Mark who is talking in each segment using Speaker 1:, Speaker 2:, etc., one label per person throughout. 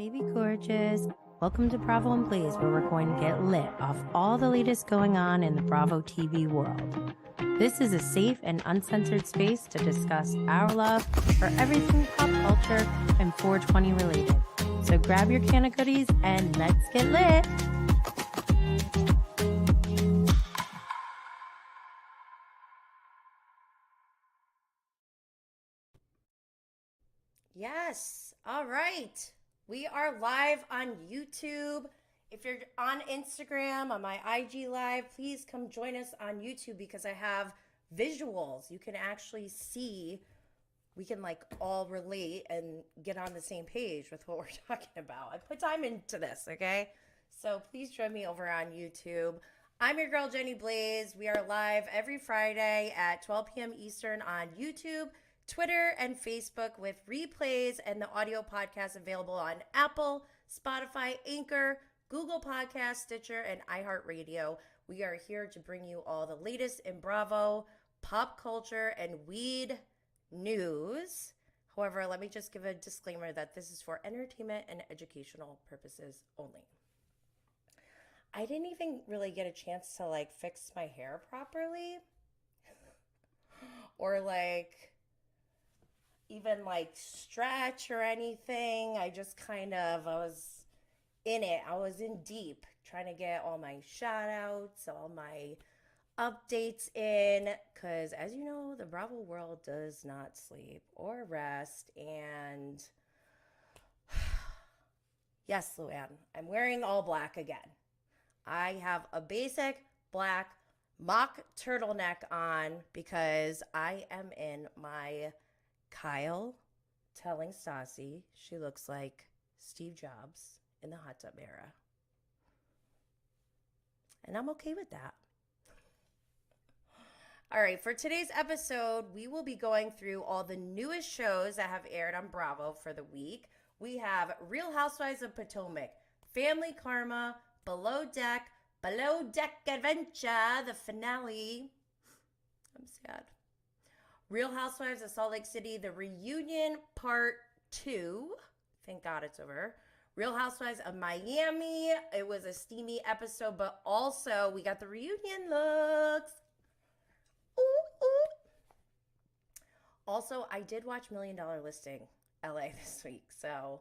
Speaker 1: baby gorgeous. Welcome to Bravo and Blaze, where we're going to get lit off all the latest going on in the Bravo TV world. This is a safe and uncensored space to discuss our love for everything pop culture and 420 related. So grab your can of goodies and let's get lit.
Speaker 2: Yes. All right. We are live on YouTube. If you're on Instagram, on my IG live, please come join us on YouTube because I have visuals. You can actually see, we can like all relate and get on the same page with what we're talking about. I put time into this, okay? So please join me over on YouTube. I'm your girl, Jenny Blaze. We are live every Friday at 12 p.m. Eastern on YouTube, Twitter, and Facebook with replays and the audio podcast available on Apple, Spotify, Anchor, Google Podcasts, Stitcher, and iHeartRadio. We are here to bring you all the latest in Bravo, pop culture, and weed news. However, let me just give a disclaimer that this is for entertainment and educational purposes only. I didn't even really get a chance to like fix my hair properly or like even like stretch or anything. I just I was in it. I was in deep trying to get all my shout outs, all my updates in, because as you know, the Bravo world does not sleep or rest. And yes, Luann, I'm wearing all black again. I have a basic black mock turtleneck on because I am in my Kyle telling Stassi she looks like Steve Jobs in the hot tub era. And I'm okay with that. All right, for today's episode, we will be going through all the newest shows that have aired on Bravo for the week. We have Real Housewives of Potomac, Family Karma, Below Deck Adventure, the finale. I'm sad. Real Housewives of Salt Lake City, the reunion part 2. Thank God it's over. Real Housewives of Miami. It was a steamy episode, but also we got the reunion looks. Ooh, ooh. Also, I did watch $1 Million Listing LA this week, so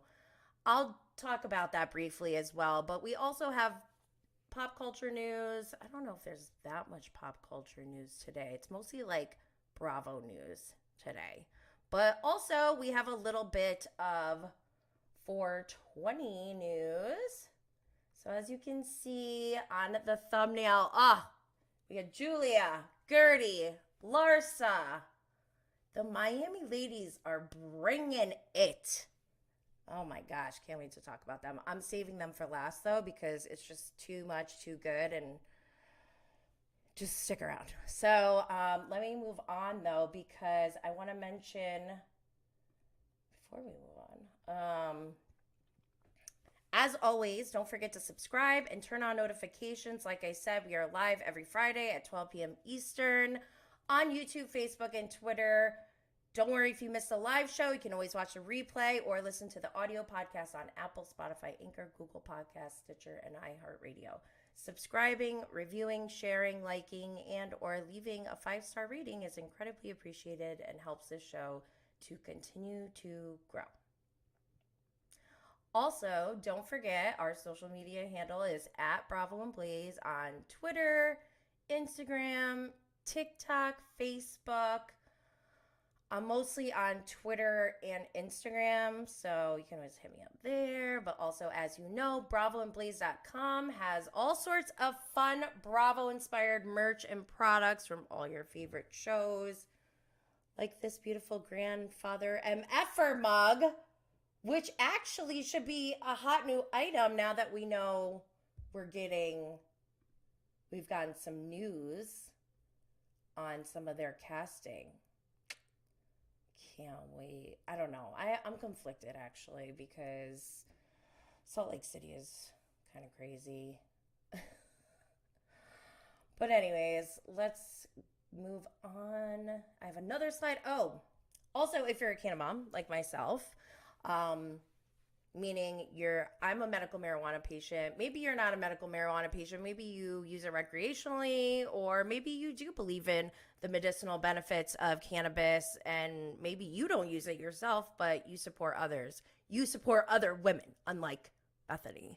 Speaker 2: I'll talk about that briefly as well. But we also have pop culture news. I don't know if there's that much pop culture news today. It's mostly like Bravo news today. But also we have a little bit of 420 news. So as you can see on the thumbnail, we got Julia, Gertie, Larsa. The Miami ladies are bringing it. Oh my gosh, can't wait to talk about them. I'm saving them for last though because it's just too much, too good, and just stick around. So let me move on though because I want to mention, before we move on, as always, don't forget to subscribe and turn on notifications. Like I said, we are live every Friday at 12 p.m. Eastern on YouTube, Facebook, and Twitter. Don't worry if you missed the live show. You can always watch a replay or listen to the audio podcast on Apple, Spotify, Anchor, Google Podcasts, Stitcher, and iHeartRadio. Subscribing, reviewing, sharing, liking, and or leaving a 5-star rating is incredibly appreciated and helps this show to continue to grow. Also, don't forget our social media handle is at Bravo and Blaze on Twitter, Instagram, TikTok, Facebook. I'm mostly on Twitter and Instagram, so you can always hit me up there. But also, as you know, BravoandBlaze.com has all sorts of fun Bravo-inspired merch and products from all your favorite shows, like this beautiful Grandfather MFer mug, which actually should be a hot new item now that we know we've gotten some news on some of their casting. Can't wait. I don't know. I'm conflicted actually because Salt Lake City is kind of crazy. But anyways, let's move on. I have another slide. Oh, also, if you're a Canna mom like myself, meaning I'm a medical marijuana patient. Maybe you're not a medical marijuana patient. Maybe you use it recreationally, or maybe you do believe in the medicinal benefits of cannabis, and maybe you don't use it yourself, but you support others. You support other women, unlike Bethany.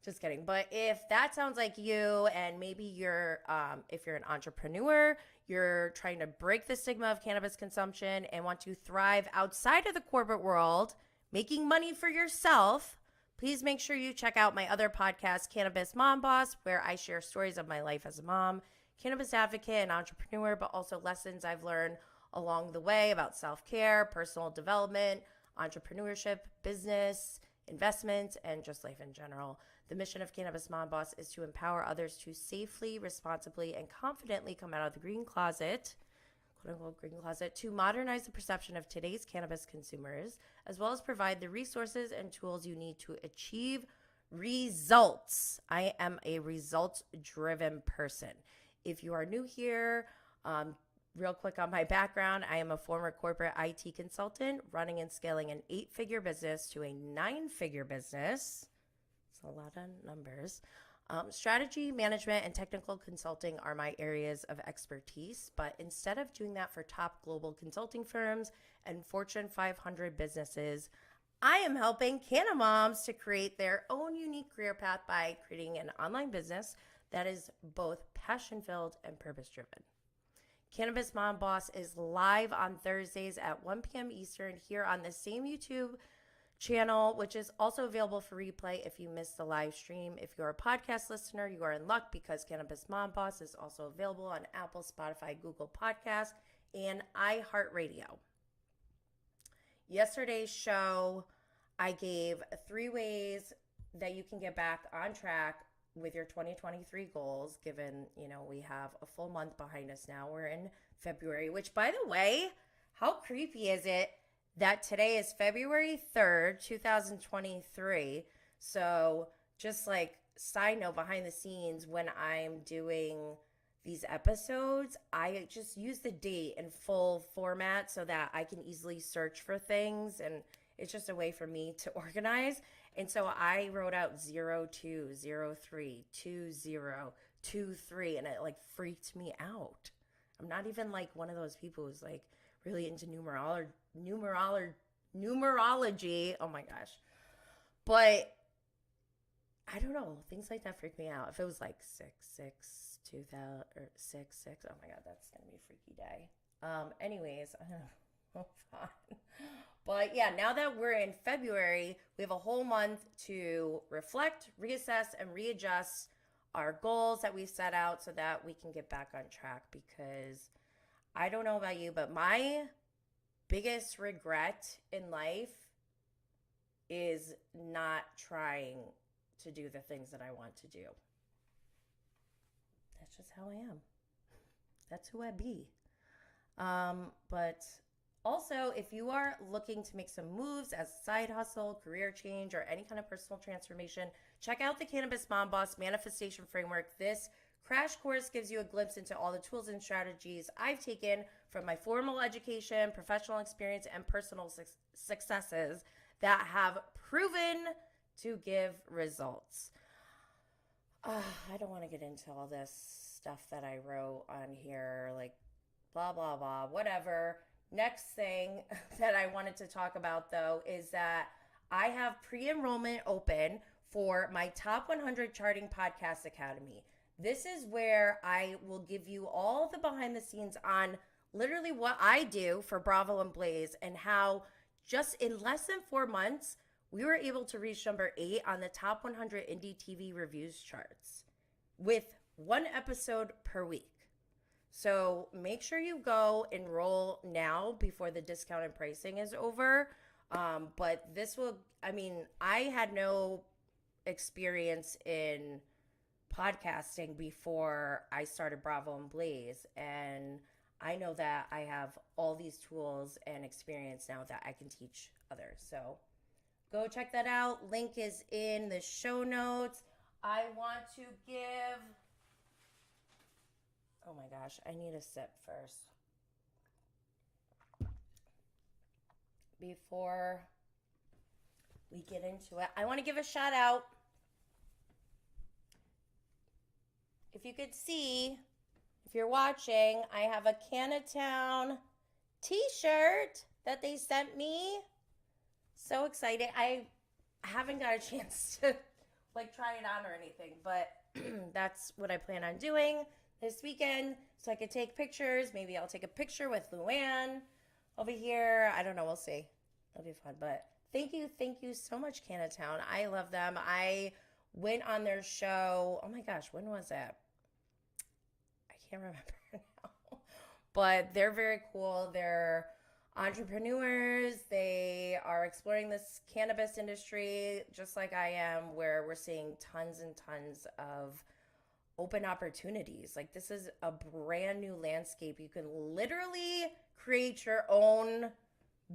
Speaker 2: Just kidding. But if that sounds like you, and maybe if you're an entrepreneur, you're trying to break the stigma of cannabis consumption and want to thrive outside of the corporate world, making money for yourself, please make sure you check out my other podcast, Cannabis Mom Boss, where I share stories of my life as a mom, cannabis advocate, and entrepreneur, but also lessons I've learned along the way about self-care, personal development, entrepreneurship, business, investments, and just life in general. The mission of Cannabis Mom Boss is to empower others to safely, responsibly, and confidently come out of the green closet, quote-unquote green closet, to modernize the perception of today's cannabis consumers, as well as provide the resources and tools you need to achieve results. I am a results-driven person. If you are new here, real quick on my background, I am a former corporate IT consultant running and scaling an 8-figure business to a 9-figure business. It's a lot of numbers. Strategy, management, and technical consulting are my areas of expertise, but instead of doing that for top global consulting firms and Fortune 500 businesses, I am helping Canna moms to create their own unique career path by creating an online business that is both passion-filled and purpose-driven. Cannabis Mom Boss is live on Thursdays at 1 p.m. Eastern here on the same YouTube channel, which is also available for replay if you missed the live stream. If you're a podcast listener, you are in luck because Cannabis Mom Boss is also available on Apple, Spotify, Google Podcasts, and iHeartRadio. Yesterday's show, I gave 3 ways that you can get back on track with your 2023 goals, given, we have a full month behind us now. We're in February, which, by the way, how creepy is it that today is February 3rd, 2023. So just like side note behind the scenes, when I'm doing these episodes, I just use the date in full format so that I can easily search for things. And it's just a way for me to organize. And so I wrote out 0203 2023, and it like freaked me out. I'm not even like one of those people who's like really into numerology. Oh my gosh. But I don't know. Things like that freak me out. If it was like 6/6/2000 or 6/6, oh my God, that's going to be a freaky day. Anyways, fine. But yeah, now that we're in February, we have a whole month to reflect, reassess, and readjust our goals that we set out so that we can get back on track. Because I don't know about you, but my biggest regret in life is not trying to do the things that I want to do. That's just how I am. That's who I be. But also, if you are looking to make some moves as a side hustle, career change, or any kind of personal transformation, check out the Cannabis Mom Boss Manifestation Framework. This crash course gives you a glimpse into all the tools and strategies I've taken from my formal education, professional experience, and personal successes that have proven to give results. I don't want to get into all this stuff that I wrote on here, like blah, blah, blah, whatever. Next thing that I wanted to talk about, though, is that I have pre-enrollment open for my Top 100 Charting Podcast Academy. This is where I will give you all the behind the scenes on literally what I do for Bravo and Blaze, and how just in less than 4 months, we were able to reach number 8 on the Top 100 Indie TV Reviews charts with 1 episode per week. So make sure you go enroll now before the discounted pricing is over. But this will, I had no experience in podcasting before I started Bravo and Blaze. And I know that I have all these tools and experience now that I can teach others. So go check that out. Link is in the show notes. I want to give... Oh my gosh, I need a sip first. Before we get into it. I want to give a shout out. If you could see, if you're watching, I have a Cannatown t-shirt that they sent me. So excited. I haven't got a chance to like try it on or anything, but that's what I plan on doing this weekend so I could take pictures. Maybe I'll take a picture with Luann over here. I don't know. We'll see. It'll be fun. But thank you so much, Cannatown. I love them. I went on their show. Oh my gosh, when was it? I can't remember now. But they're very cool. They're entrepreneurs. They are exploring this cannabis industry just like I am, where we're seeing tons and tons of open opportunities. Like, this is a brand new landscape. You can literally create your own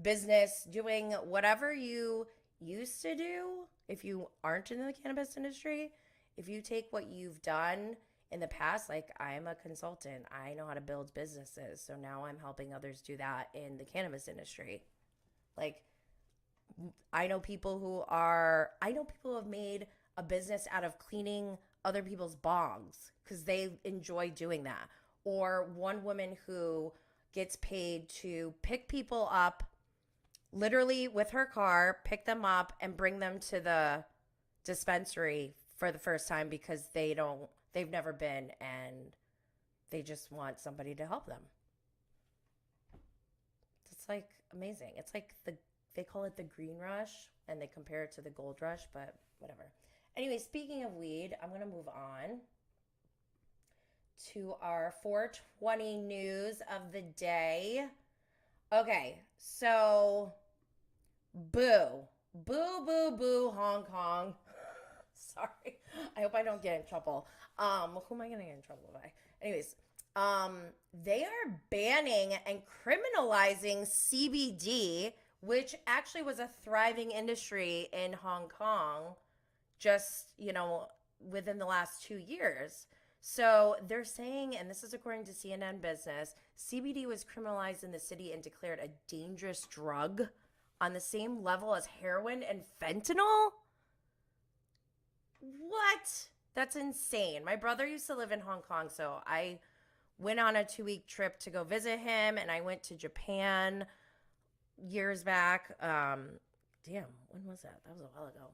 Speaker 2: business doing whatever you used to do if you aren't in the cannabis industry. If you take what you've done in the past, like I'm a consultant, I know how to build businesses. So now I'm helping others do that in the cannabis industry. Like, I know people who have made a business out of cleaning other people's bongs because they enjoy doing that. Or one woman who gets paid to pick people up literally with her car, pick them up and bring them to the dispensary for the first time because they've never been and they just want somebody to help them. It's like amazing. It's like they call it the green rush and they compare it to the gold rush, but whatever. Anyway, speaking of weed, I'm going to move on to our 420 news of the day. Okay, so boo, Hong Kong. Sorry, I hope I don't get in trouble. Who am I going to get in trouble by? Anyways, they are banning and criminalizing CBD, which actually was a thriving industry in Hong Kong just, within the last 2 years. So they're saying, and this is according to CNN Business, CBD was criminalized in the city and declared a dangerous drug on the same level as heroin and fentanyl? What? That's insane. My brother used to live in Hong Kong, so I went on a 2-week trip to go visit him, and I went to Japan years back. When was that? That was a while ago.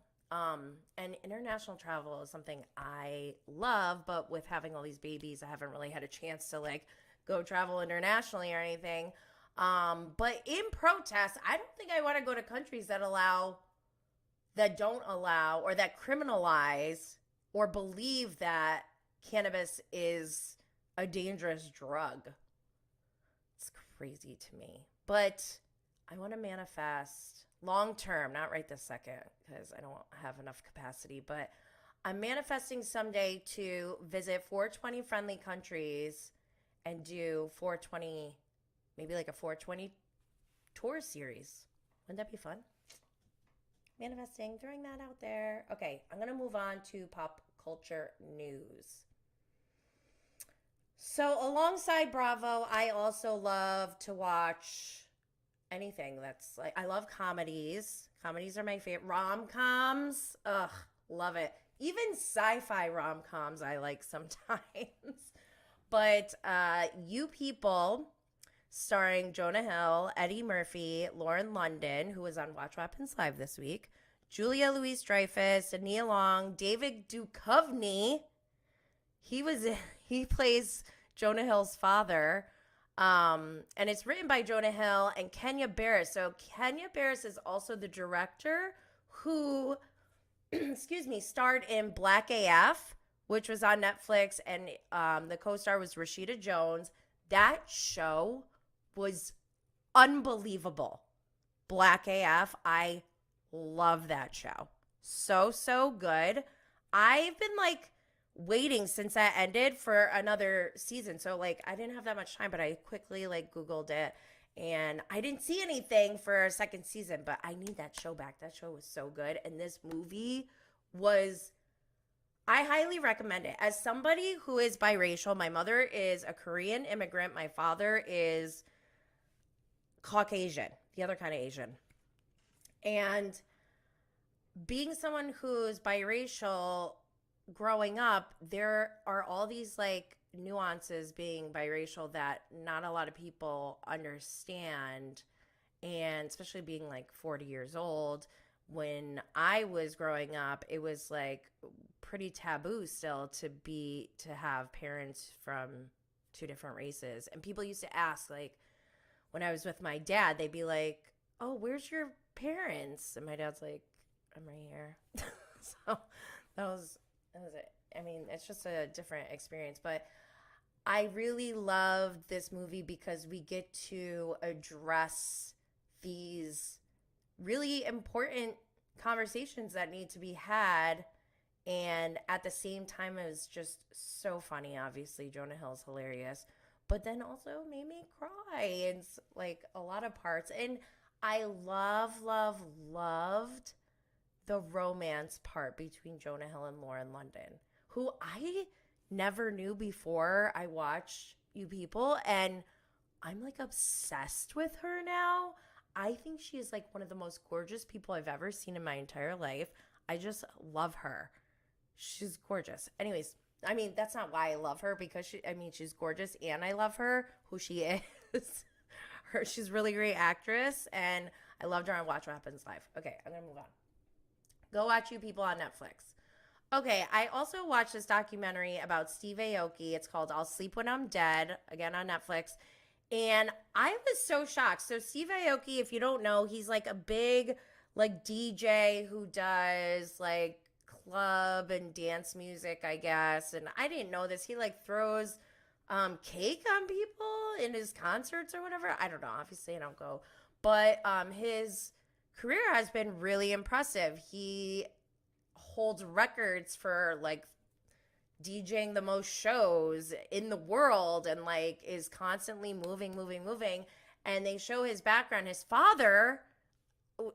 Speaker 2: And international travel is something I love, but with having all these babies, I haven't really had a chance to go travel internationally or anything. But in protest, I don't think I want to go to countries that don't allow, or that criminalize or believe that cannabis is a dangerous drug. It's crazy to me. But I want to manifest long term, not right this second, because I don't have enough capacity, but I'm manifesting someday to visit 420 friendly countries and do 420, maybe like a 420 tour series. Wouldn't that be fun? Manifesting, throwing that out there. Okay, I'm going to move on to pop culture news. So alongside Bravo, I also love to watch anything that's I love comedies. Comedies are my favorite. Rom-coms, love it. Even sci-fi rom-coms I like sometimes. But You People, starring Jonah Hill, Eddie Murphy, Lauren London, who was on Watch What Happens Live this week, Julia Louis-Dreyfus, Nia Long, David Duchovny. He plays Jonah Hill's father. And it's written by Jonah Hill and Kenya Barris. So Kenya Barris is also the director who, starred in Black AF, which was on Netflix, and the co-star was Rashida Jones. That show was unbelievable. Black AF, I love that show. So good. I've been waiting since that ended for another season. So I didn't have that much time, but I quickly Googled it, and I didn't see anything for a second season, but I need that show back. That show was so good. And this movie I highly recommend it. As somebody who is biracial, my mother is a Korean immigrant. My father is Caucasian, the other kind of Asian. And being someone who's biracial growing up, there are all these like nuances being biracial that not a lot of people understand. And especially being like 40 years old, when I was growing up, it was like pretty taboo still to have parents from two different races. And people used to ask, like, when I was with my dad, they'd be like, "Oh, where's your parents?" And my dad's like, "I'm right here." So that was it. I mean, it's just a different experience, but I really loved this movie because we get to address these really important conversations that need to be had. And at the same time, it was just so funny. Obviously, Jonah Hill's hilarious, but then also made me cry in like a lot of parts. And I loved the romance part between Jonah Hill and Lauren London, who I never knew before I watched You People, and I'm like obsessed with her now. I think she is like one of the most gorgeous people I've ever seen in my entire life. I just love her. She's gorgeous. Anyways, I mean, that's not why I love her, because she's gorgeous and I love her, who she is. She's a really great actress, and I loved her on Watch What Happens Live. Okay, I'm going to move on. Go watch You People on Netflix. Okay, I also watched this documentary about Steve Aoki. It's called I'll Sleep When I'm Dead, again on Netflix. And I was so shocked. So Steve Aoki, if you don't know, he's like a big like DJ who does like club and dance music, I guess. And I didn't know this. He like throws cake on people in his concerts or whatever. I don't know. Obviously, I don't go. But his career has been really impressive. He holds records for like DJing the most shows in the world, and like is constantly moving. And they show his background. His father,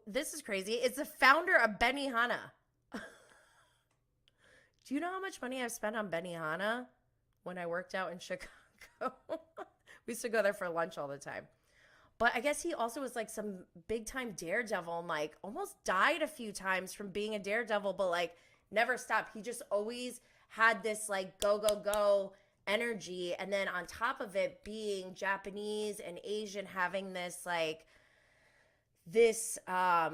Speaker 2: this is crazy, is the founder of Benihana. Do you know how much money I've spent on Benihana when I worked out in Chicago? We used to go there for lunch all the time. But I guess he also was like some big time daredevil and like almost died a few times from being a daredevil, but like never stopped. He just always had this like go energy. And then on top of it, being Japanese and Asian, having this like this I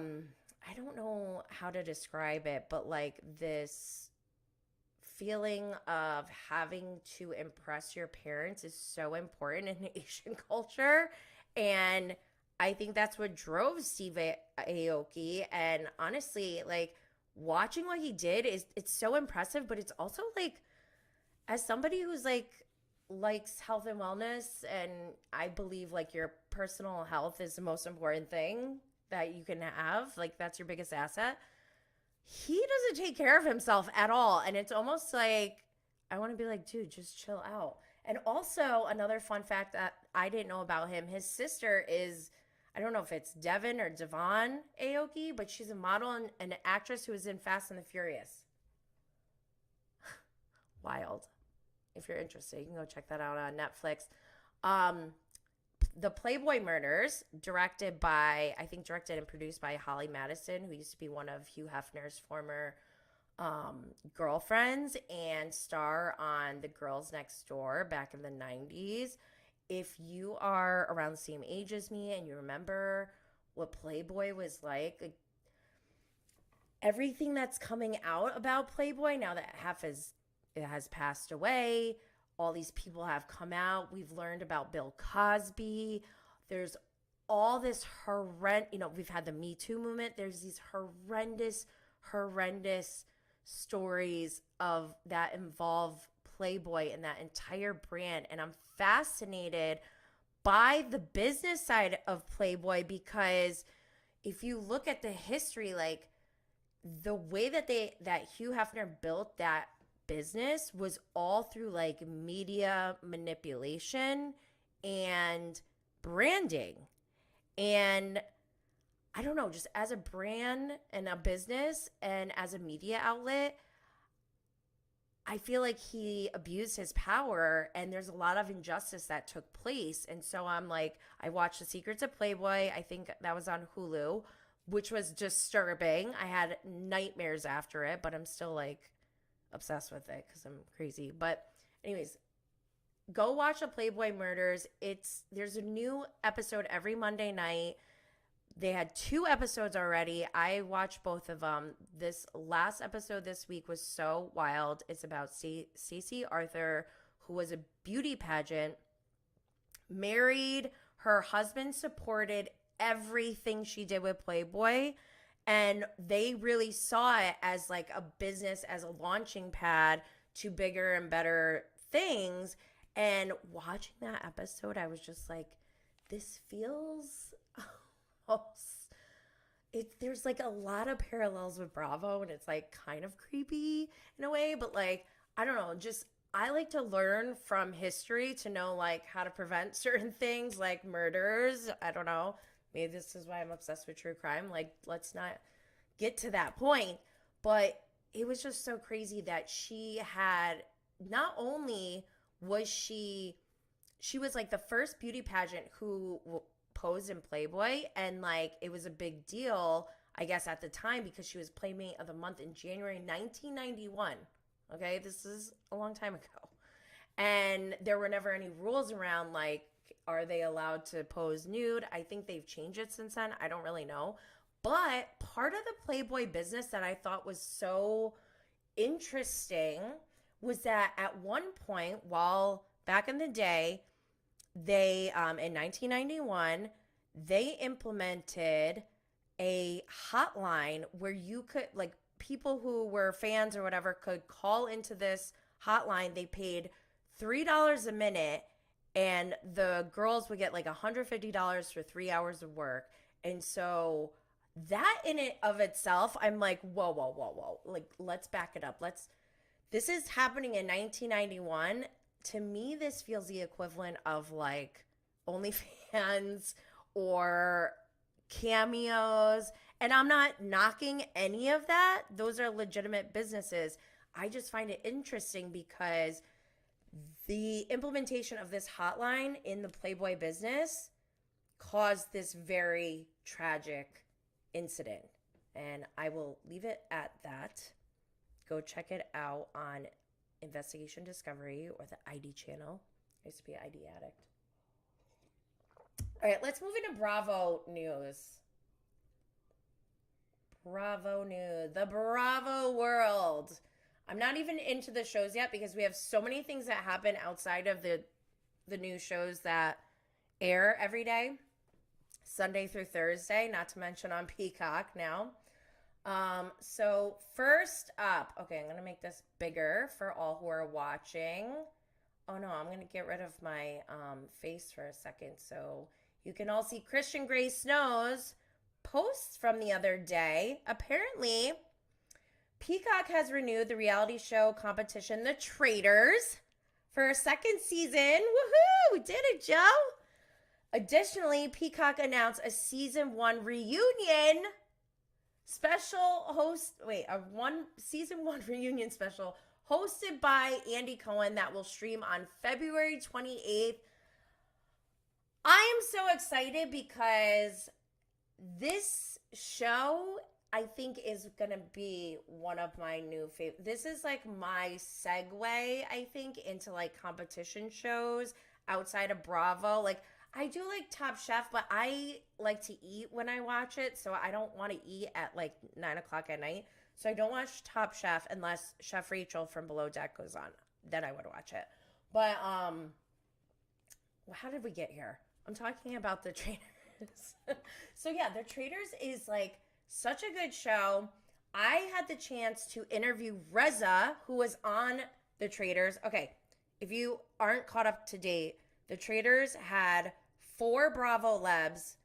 Speaker 2: don't know how to describe it, but like this feeling of having to impress your parents is so important in Asian culture. And I think that's what drove Steve Aoki. And honestly, like watching what he did it's so impressive, but it's also like, as somebody who's like likes health and wellness, and I believe like your personal health is the most important thing that you can have, like that's your biggest asset. He doesn't take care of himself at all. And it's almost like, I want to be like, dude, just chill out. And also another fun fact that I didn't know about him, his sister is, I don't know if it's Devon or Devon Aoki, but she's a model and an actress who was in Fast and the Furious. Wild. If you're interested, you can go check that out on Netflix. The Playboy Murders, directed and produced by Holly Madison, who used to be one of Hugh Hefner's former girlfriends and star on The Girls Next Door back in the 90s. If you are around the same age as me and you remember what Playboy was like, everything that's coming out about Playboy now that it has passed away, all these people have come out. We've learned about Bill Cosby. There's all this we've had the Me Too movement. There's these horrendous stories of that involve Playboy and that entire brand. And I'm fascinated by the business side of Playboy, because if you look at the history, like the way that Hugh Hefner built that business was all through like media manipulation and branding. And I don't know, just as a brand and a business and as a media outlet, I feel like he abused his power, and there's a lot of injustice that took place. And so I'm like, I watched The Secrets of Playboy. I think that was on Hulu. which was disturbing. I had nightmares after it, but I'm still like obsessed with it because I'm crazy. But anyways, go watch the Playboy Murders. There's a new episode every Monday night. They had 2 episodes already. I watched both of them. This last episode this week was so wild. It's about Stacey Arthur, who was a beauty pageant, married. Her husband supported everything she did with Playboy, and they really saw it as like a business, as a launching pad to bigger and better things. And watching that episode, I was just like, this feels there's like a lot of parallels with Bravo, and it's like kind of creepy in a way, but like, I don't know, just I like to learn from history to know like how to prevent certain things like murders. I don't know, maybe this is why I'm obsessed with true crime. Like, let's not get to that point, but it was just so crazy that she had, not only was she was like the first beauty pageant who posed in Playboy, and like it was a big deal, I guess, at the time, because she was Playmate of the Month in January 1991. Okay, this is a long time ago, and there were never any rules around like, are they allowed to pose nude? I think they've changed it since then. I don't really know, but part of the Playboy business that I thought was so interesting was that at one point, while back in the day, they, in 1991, they implemented a hotline where you could, like, people who were fans or whatever could call into this hotline. They paid $3 a minute, and the girls would get like $150 for 3 hours of work. And so that in it of itself, I'm like, whoa. Like, let's back it up. This is happening in 1991. To me, this feels the equivalent of like OnlyFans or Cameos. And I'm not knocking any of that. Those are legitimate businesses. I just find it interesting because the implementation of this hotline in the Playboy business caused this very tragic incident. And I will leave it at that. Go check it out on Investigation Discovery or the ID channel. I used to be an ID addict. All right, let's move into Bravo news. Bravo news. The Bravo world. I'm not even into the shows yet because we have so many things that happen outside of the new shows that air every day, Sunday through Thursday, not to mention on Peacock now. So first up, okay, I'm going to make this bigger for all who are watching. Oh no, I'm going to get rid of my face for a second so you can all see Christian Grey Snow's posts from the other day. Apparently, Peacock has renewed the reality show competition, The Traitors, for a second season. Woohoo! We did it, Joe! Additionally, Peacock announced a season 1 reunion season 1 reunion special hosted by Andy Cohen that will stream on February 28th. I am so excited because this show, I think, is going to be one of my new favorite. This is like my segue, I think, into like competition shows outside of Bravo. Like, I do like Top Chef, but I like to eat when I watch it, so I don't want to eat at like 9 o'clock at night. So I don't watch Top Chef unless Chef Rachel from Below Deck goes on. Then I would watch it. But how did we get here? I'm talking about The Traitors. So yeah, The Traitors is like such a good show. I had the chance to interview Reza, who was on The Traitors. Okay, if you aren't caught up to date, The Traitors had 4 Bravo Lebs: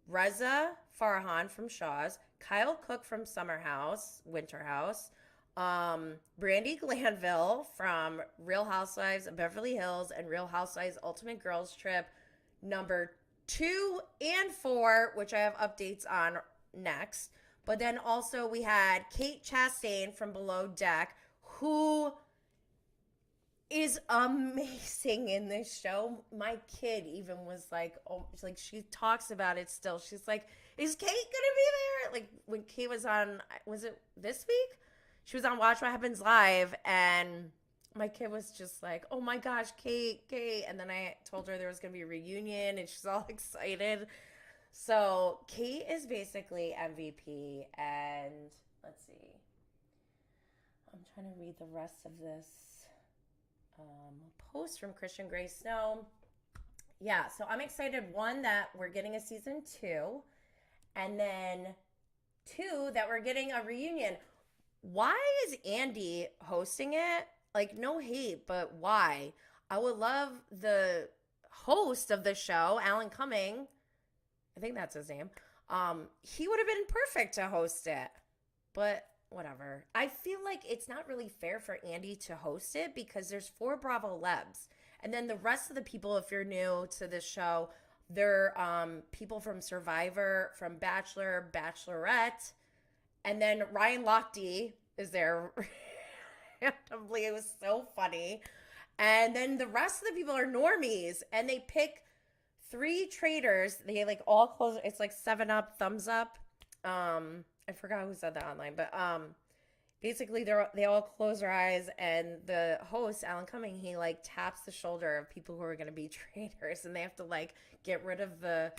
Speaker 2: Reza Farhan from Shaw's, Kyle Cook from Summer House, Winter House, Brandi Glanville from Real Housewives of Beverly Hills and Real Housewives Ultimate Girls Trip number 2 and 4, which I have updates on next. But then also we had Kate Chastain from Below Deck, who is amazing in this show. My kid even was like, oh, like she talks about it still. She's like, is Kate gonna be there? Like when Kate was on, was it this week? She was on Watch What Happens Live, and my kid was just like, oh my gosh, Kate. And then I told her there was going to be a reunion, and she's all excited. So Kate is basically MVP, and let's see. I'm trying to read the rest of this post from Christian Gray Snow. Yeah, so I'm excited, one, that we're getting a season 2, and then 2, that we're getting a reunion. Why is Andy hosting it? Like, no hate, but why? I would love the host of the show, Alan Cumming, I think that's his name. He would have been perfect to host it, but whatever. I feel like it's not really fair for Andy to host it because there's 4 Bravo Lebs. And then the rest of the people, if you're new to this show, they're people from Survivor, from Bachelor, Bachelorette. And then Ryan Lochte is there randomly. It was so funny. And then the rest of the people are normies. And they pick 3 traitors. They like all close. It's like 7-Up, thumbs up. I forgot who said that online. But basically they all close their eyes. And the host, Alan Cumming, he like taps the shoulder of people who are going to be traitors. And they have to like get rid of the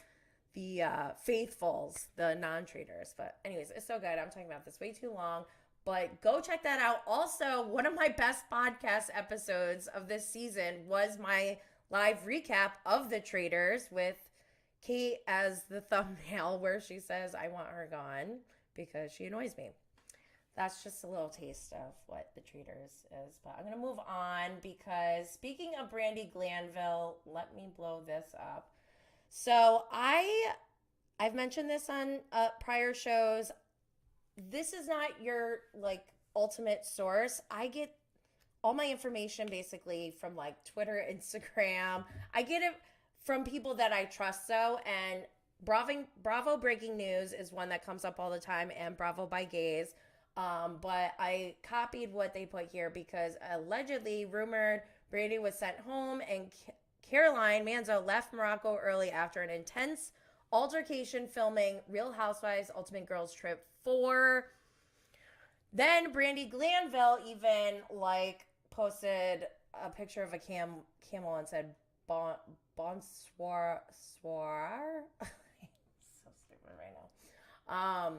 Speaker 2: faithfuls, the non-traitors. But anyways, it's so good. I'm talking about this way too long, but go check that out. Also, one of my best podcast episodes of this season was my live recap of the Traitors with Kate as the thumbnail, where she says, I want her gone because she annoys me. That's just a little taste of what the Traitors is. But I'm going to move on because speaking of Brandi Glanville, let me blow this up. So I've mentioned this on prior shows. This is not your like ultimate source. I get all my information basically from like Twitter, Instagram. I get it from people that I trust though. And Bravo Breaking News is one that comes up all the time, and BravoByGays. But I copied what they put here because allegedly rumored Brandi was sent home and Caroline Manzo left Morocco early after an intense altercation filming Real Housewives Ultimate Girls Trip 4. Then Brandi Glanville even like posted a picture of a camel and said bonsoir. So stupid right now.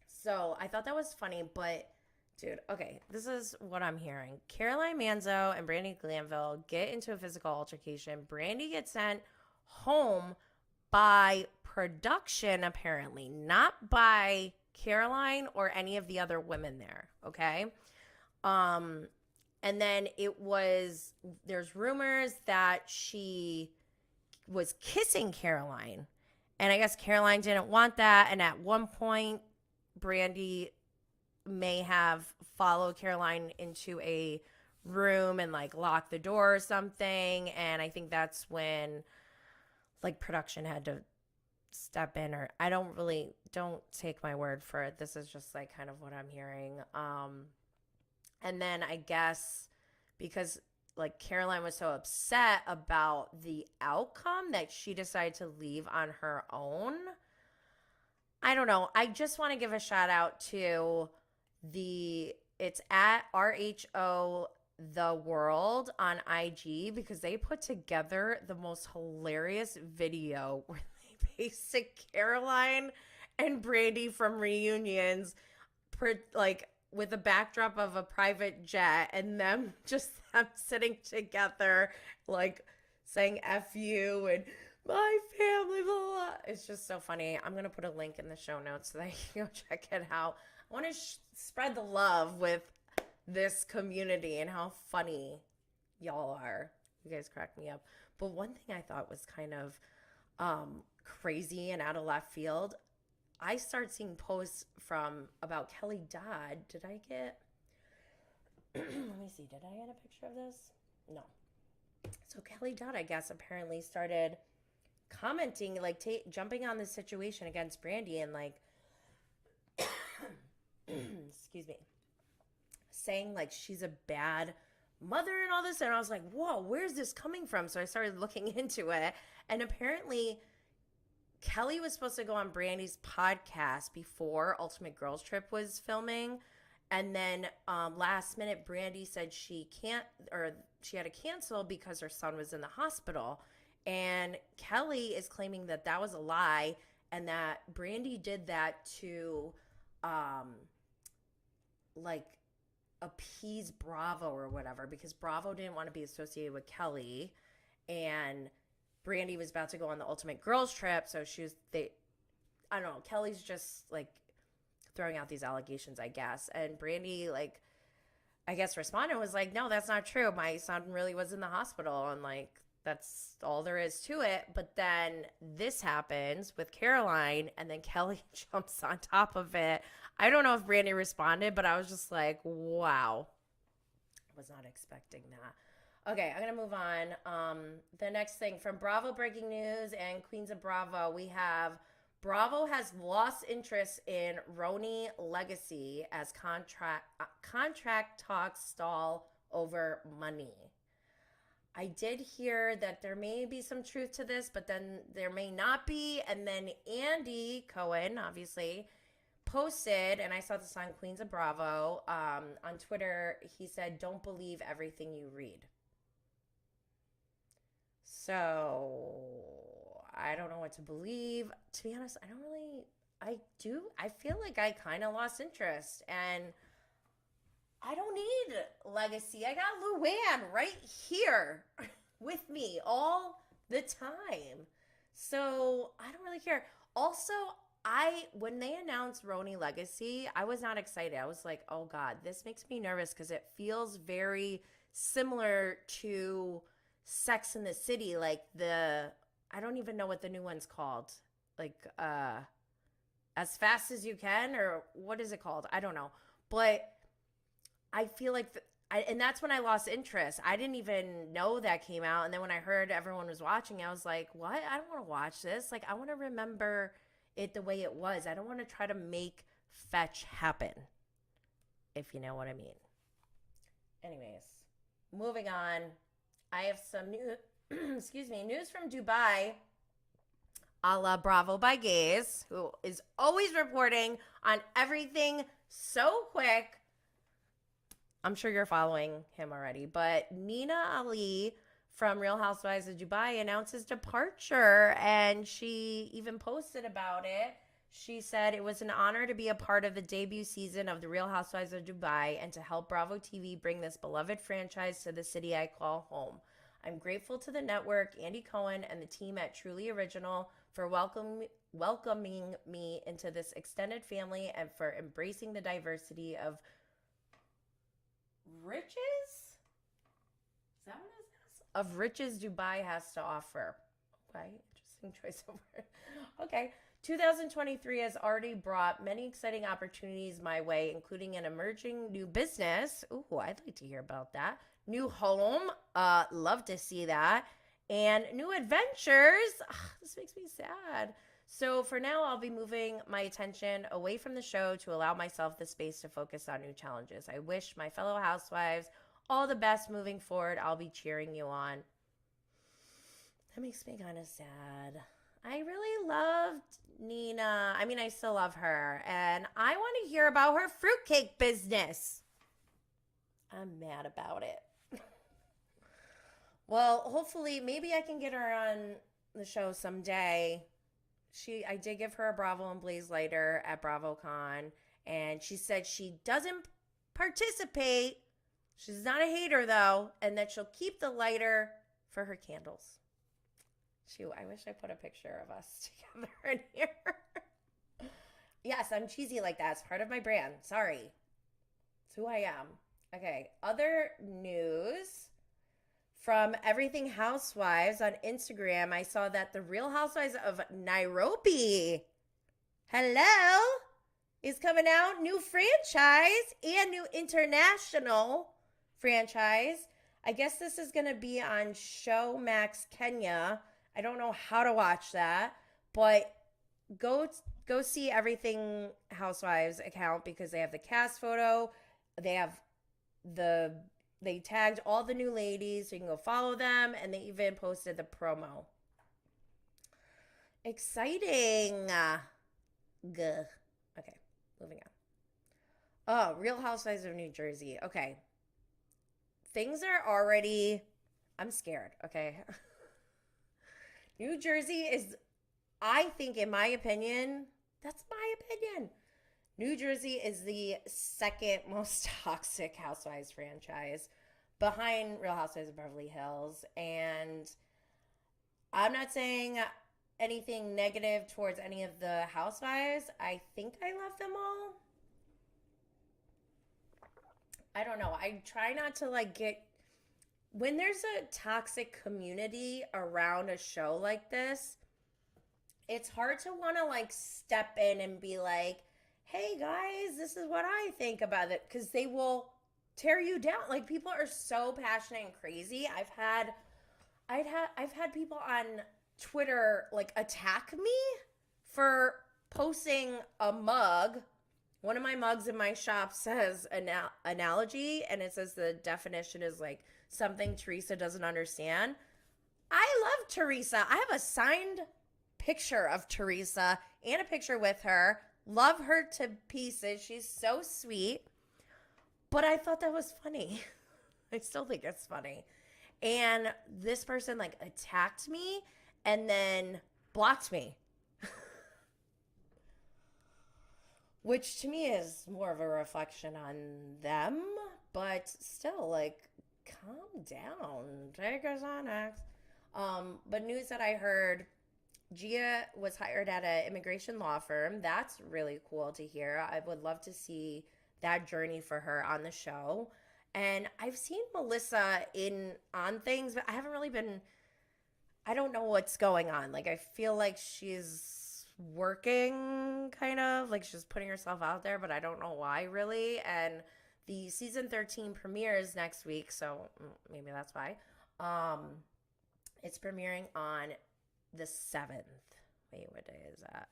Speaker 2: So I thought that was funny, but dude, okay, this is what I'm hearing. Caroline Manzo and Brandi Glanville get into a physical altercation. Brandi gets sent home by production, apparently, not by Caroline or any of the other women there, okay? And then there's rumors that she was kissing Caroline, and I guess Caroline didn't want that, and at one point, Brandi may have followed Caroline into a room and like locked the door or something, and I think that's when like production had to step in, or don't take my word for it. This is just like kind of what I'm hearing. And then I guess because like Caroline was so upset about the outcome that she decided to leave on her own. I don't know. I just want to give a shout out to it's at RHO The World on IG, because they put together the most hilarious video where they pasted Caroline and Brandi from reunions, like with a backdrop of a private jet, and them sitting together, like saying F you and my family, blah, blah. It's just so funny. I'm going to put a link in the show notes so that you can go check it out. I want to spread the love with this community and how funny y'all are. You guys crack me up. But one thing I thought was kind of crazy and out of left field, I start seeing posts about Kelly Dodd. Did I get... Let me see. Did I get a picture of this? No. So Kelly Dodd, I guess, apparently started commenting, like jumping on the situation against Brandi and like, excuse me, saying like she's a bad mother and all this. And I was like, whoa, where's this coming from? So I started looking into it. And apparently Kelly was supposed to go on Brandi's podcast before Ultimate Girls Trip was filming. And then last minute, Brandi said she can't, or she had to cancel because her son was in the hospital. And Kelly is claiming that that was a lie and that Brandi did that to, like, appease Bravo or whatever, because Bravo didn't want to be associated with Kelly. And Brandi was about to go on the Ultimate Girls Trip. So I don't know, Kelly's just, like, throwing out these allegations, I guess. And Brandi, like, I guess responded, was like, no, that's not true. My son really was in the hospital, and, like, that's all there is to it. But then this happens with Caroline, and then Kelly jumps on top of it. I don't know if Brandi responded, but I was just like, wow. Was not expecting that. Okay, I'm going to move on. The next thing from Bravo Breaking News and Queens of Bravo, we have Bravo has lost interest in RHONY Legacy as contract talks stall over money. I did hear that there may be some truth to this, but then there may not be. And then Andy Cohen, obviously, posted, and I saw this on Queens of Bravo, on Twitter. He said, don't believe everything you read. So I don't know what to believe. To be honest, I feel like I kind of lost interest, and I don't need Legacy. I got Luann right here with me all the time. So I don't really care. Also, when they announced RHONY Legacy, I was not excited. I was like, oh God, this makes me nervous because it feels very similar to Sex in the City. Like I don't even know what the new one's called. Like, As Fast as You Can, or what is it called? I don't know. But I feel like, and that's when I lost interest. I didn't even know that came out. And then when I heard everyone was watching, I was like, what? I don't want to watch this. Like, I want to remember it the way it was. I don't want to try to make fetch happen, if you know what I mean. Anyways, moving on. I have some news from Dubai, a la BravoByGays, who is always reporting on everything so quick. I'm sure you're following him already, but Nina Ali from Real Housewives of Dubai announced his departure, and she even posted about it. She said, it was an honor to be a part of the debut season of the Real Housewives of Dubai and to help Bravo TV bring this beloved franchise to the city I call home. I'm grateful to the network, Andy Cohen, and the team at Truly Original for welcoming me into this extended family and for embracing the diversity of riches? Is that what it is? Of riches Dubai has to offer. Okay, interesting choice of word. Okay. 2023 has already brought many exciting opportunities my way, including an emerging new business. Ooh, I'd like to hear about that. New home. Love to see that. And new adventures. Ugh, this makes me sad. So for now, I'll be moving my attention away from the show to allow myself the space to focus on new challenges. I wish my fellow housewives all the best moving forward. I'll be cheering you on. That makes me kind of sad. I really loved Nina. I mean, I still love her. And I want to hear about her fruitcake business. I'm mad about it. Well, hopefully, maybe I can get her on the show someday. I did give her a Bravo and Blaze lighter at BravoCon, and she said she doesn't participate. She's not a hater, though, and that she'll keep the lighter for her candles. Shoot, I wish I put a picture of us together in here. Yes, I'm cheesy like that. It's part of my brand. Sorry. It's who I am. Okay, other news from Everything Housewives on Instagram. I saw that the Real Housewives of Nairobi, is coming out. New franchise and new international franchise. I guess this is going to be on Showmax Kenya. I don't know how to watch that, but go see Everything Housewives account because they have the cast photo. They tagged all the new ladies, so you can go follow them, and they even posted the promo. Exciting. Gah. Okay, moving on. Oh, Real Housewives of New Jersey. Okay. Things are already, I'm scared, okay? New Jersey is, I think, in my opinion, that's my opinion. New Jersey is the second most toxic Housewives franchise behind Real Housewives of Beverly Hills. And I'm not saying anything negative towards any of the Housewives. I think I love them all. I don't know. I try not to when there's a toxic community around a show like this, it's hard to want to step in and be like, hey guys, this is what I think about it. Because they will tear you down. Like, people are so passionate and crazy. I've had people on Twitter attack me for posting a mug. One of my mugs in my shop says analogy, and it says the definition is something Teresa doesn't understand. I love Teresa. I have a signed picture of Teresa and a picture with her. Love her to pieces. She's so sweet. But I thought that was funny. I still think it's funny. And this person attacked me and then blocked me. Which to me is more of a reflection on them, but still, calm down. Take us on next. But news that I heard, Gia was hired at an immigration law firm. That's really cool to hear. I would love to see that journey for her on the show. And I've seen Melissa on things, but I haven't really been, I don't know what's going on. I feel like she's working kind of she's putting herself out there, but I don't know why really. And the season 13 premieres next week, so maybe that's why. It's premiering on the 7th. Wait, what day is that?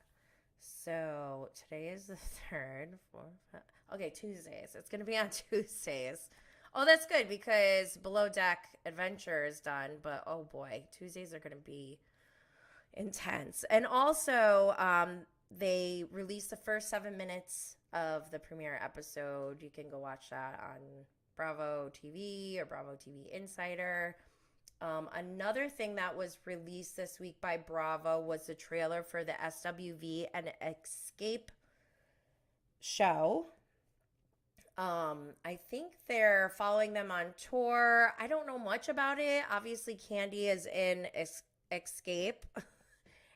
Speaker 2: So today is the 3rd, 4th. Okay, Tuesdays. It's gonna be on Tuesdays. Oh, that's good because Below Deck Adventure is done, but oh boy, Tuesdays are gonna be intense. And also, they released the first 7 minutes of the premiere episode. You can go watch that on Bravo TV or Bravo TV Insider. Another thing that was released this week by Bravo was the trailer for the SWV and Xscape show. I think they're following them on tour. I don't know much about it. Obviously, Candy is in Xscape.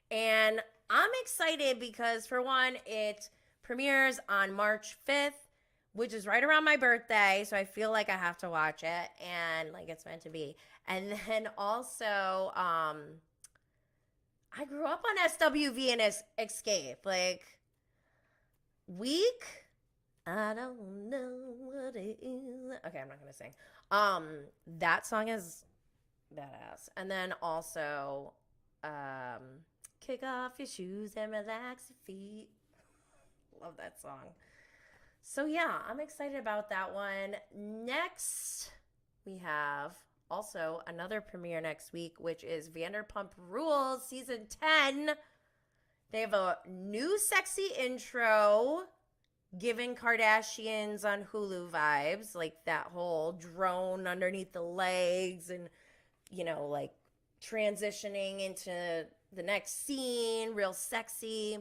Speaker 2: And I'm excited because, for one, it premieres on March 5th, which is right around my birthday. So I feel like I have to watch it and it's meant to be. And then also, I grew up on SWV and Xscape. Week, I don't know what it is. Okay, I'm not going to sing. That song is badass. And then also, kick off your shoes and relax your feet. Love that song. So yeah, I'm excited about that one. Next, we have also another premiere next week, which is Vanderpump Rules Season 10. They have a new sexy intro, giving Kardashians on Hulu vibes, that whole drone underneath the legs and, transitioning into the next scene, real sexy.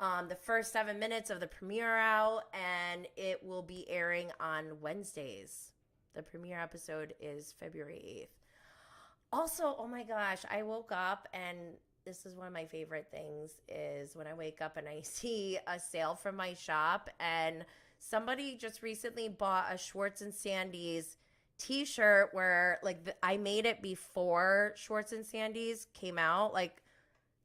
Speaker 2: The first 7 minutes of the premiere out, and it will be airing on Wednesdays. The premiere episode is February 8th. Also, oh my gosh, I woke up, and this is one of my favorite things, is when I wake up and I see a sale from my shop, and somebody just recently bought a Schwartz and Sandy's t-shirt where I made it before Schwartz and Sandy's came out.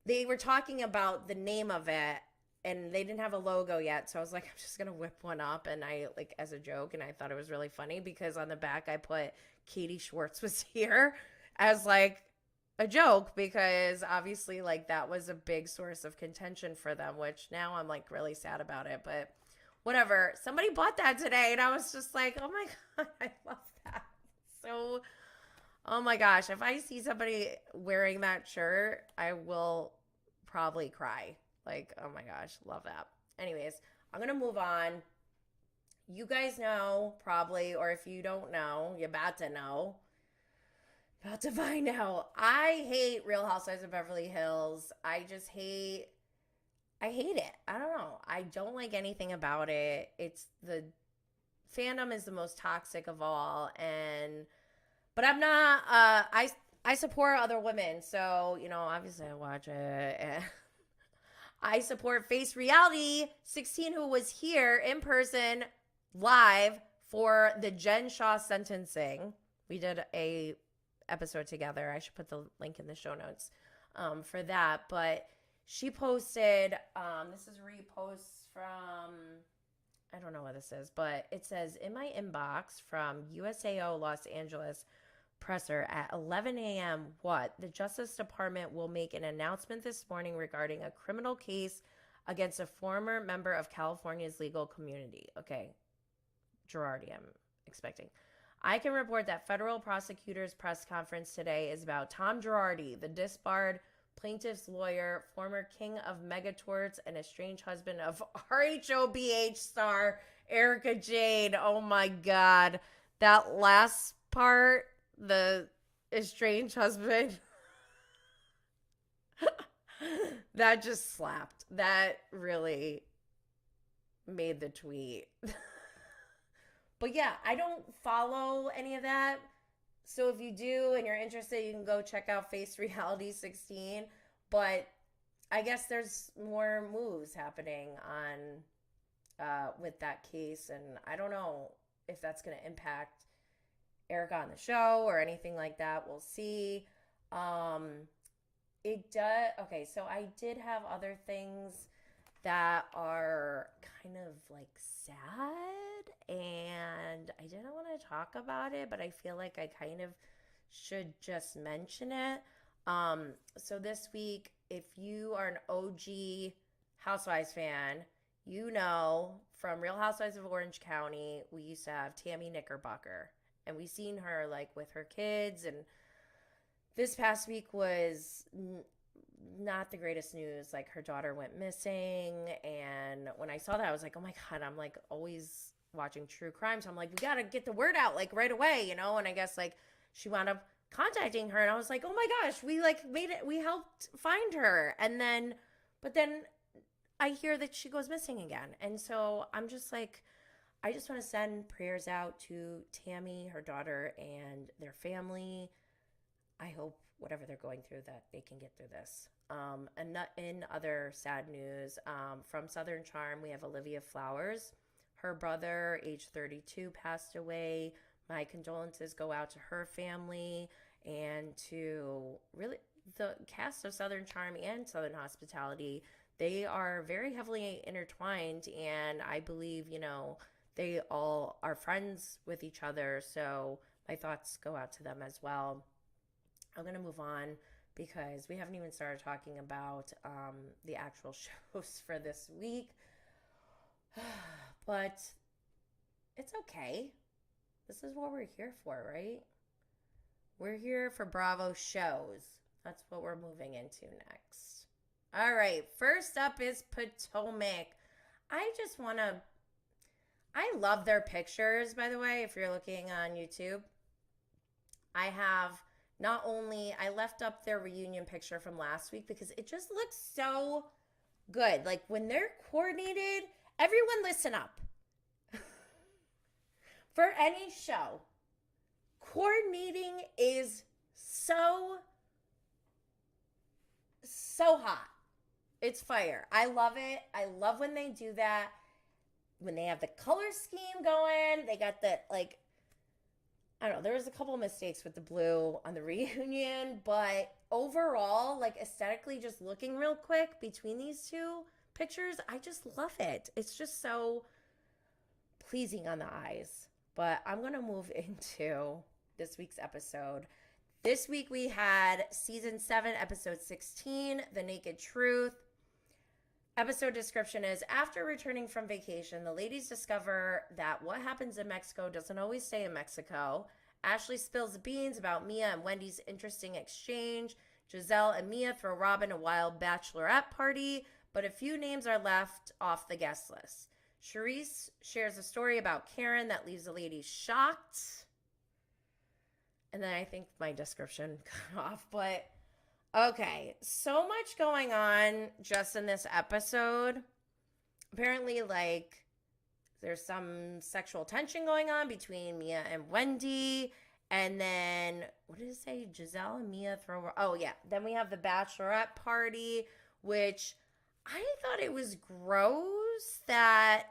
Speaker 2: They were talking about the name of it, and they didn't have a logo yet. So I was like, I'm just going to whip one up. And I as a joke. And I thought it was really funny because on the back, I put Katie Schwartz was here as a joke, because obviously that was a big source of contention for them, which now I'm really sad about it, but whatever. Somebody bought that today. And I was just like, oh my God, I love that. So, oh my gosh, if I see somebody wearing that shirt, I will probably cry. Like, oh my gosh, love that. Anyways, I'm going to move on. You guys know probably, or if you don't know, you're about to know. About to find out. I hate Real Housewives of Beverly Hills. I hate it. I don't know. I don't like anything about it. It's the fandom is the most toxic of all. But I'm not, I support other women. So, you know, obviously I watch it. And I support Face Reality 16, who was here in person live for the Jen Shah sentencing. We did a episode together. I should put the link in the show notes for that. But she posted, this is reposts from, I don't know what this is, but it says, in my inbox from USAO Los Angeles presser at 11 a.m. What? The Justice Department will make an announcement this morning regarding a criminal case against a former member of California's legal community. Okay. Girardi, I'm expecting. I can report that federal prosecutor's press conference today is about Tom Girardi, the disbarred plaintiff's lawyer, former king of megatorts, and estranged husband of RHOBH star Erica Jade. Oh my God. That last part, the estranged husband, that just slapped. That really made the tweet. But yeah, I don't follow any of that. So if you do and you're interested, you can go check out Face Reality 16. But I guess there's more moves happening on with that case. And I don't know if that's going to impact Erica on the show or anything like that. We'll see. It does. Okay, so I did have other things that are kind of like sad, and I didn't want to talk about it, but I feel like I kind of should just mention it. So this week, if you are an OG Housewives fan, you know from Real Housewives of Orange County, we used to have Tammy Knickerbocker, and we seen her like with her kids, and this past week was not the greatest news. Like, her daughter went missing, and when I saw that, I was like, oh my God, I'm like always watching true crime, so I'm like, we gotta get the word out like right away, you know. And I guess like she wound up contacting her, and I was like, oh my gosh, we like made it, we helped find her. And then but then I hear that she goes missing again, and so I'm just like, I just want to send prayers out to Tammy, her daughter, and their family. I hope whatever they're going through, that they can get through this. And in other sad news, from Southern Charm, we have Olivia Flowers. Her brother, age 32, passed away. My condolences go out to her family and to really the cast of Southern Charm and Southern Hospitality. They are very heavily intertwined, and I believe, you know, they all are friends with each other. So my thoughts go out to them as well. I'm going to move on because we haven't even started talking about the actual shows for this week. But it's okay. This is what we're here for, right? We're here for Bravo shows. That's what we're moving into next. All right. First up is Potomac. I love their pictures, by the way, if you're looking on YouTube. I left up their reunion picture from last week because it just looks so good. Like, when they're coordinated, everyone listen up. For any show, coordinating is so hot. It's fire. I love it. I love when they do that. When they have the color scheme going, they got the, like, I don't know, there was a couple of mistakes with the blue on the reunion, but overall, like, aesthetically, just looking real quick between these two pictures, I just love it. It's just so pleasing on the eyes. But I'm going to move into this week's episode. This week we had season 7, episode 16, The Naked Truth. Episode description is, after returning from vacation, the ladies discover that what happens in Mexico doesn't always stay in Mexico. Ashley spills the beans about Mia and Wendy's interesting exchange. Giselle and Mia throw Robin a wild bachelorette party, but a few names are left off the guest list. Charisse shares a story about Karen that leaves the ladies shocked. And then I think my description cut off, but okay. So much going on just in this episode. Apparently, like, there's some sexual tension going on between Mia and Wendy. And then, what did it say? Giselle and Mia throw... Oh, yeah. Then we have the bachelorette party, which I thought it was gross that...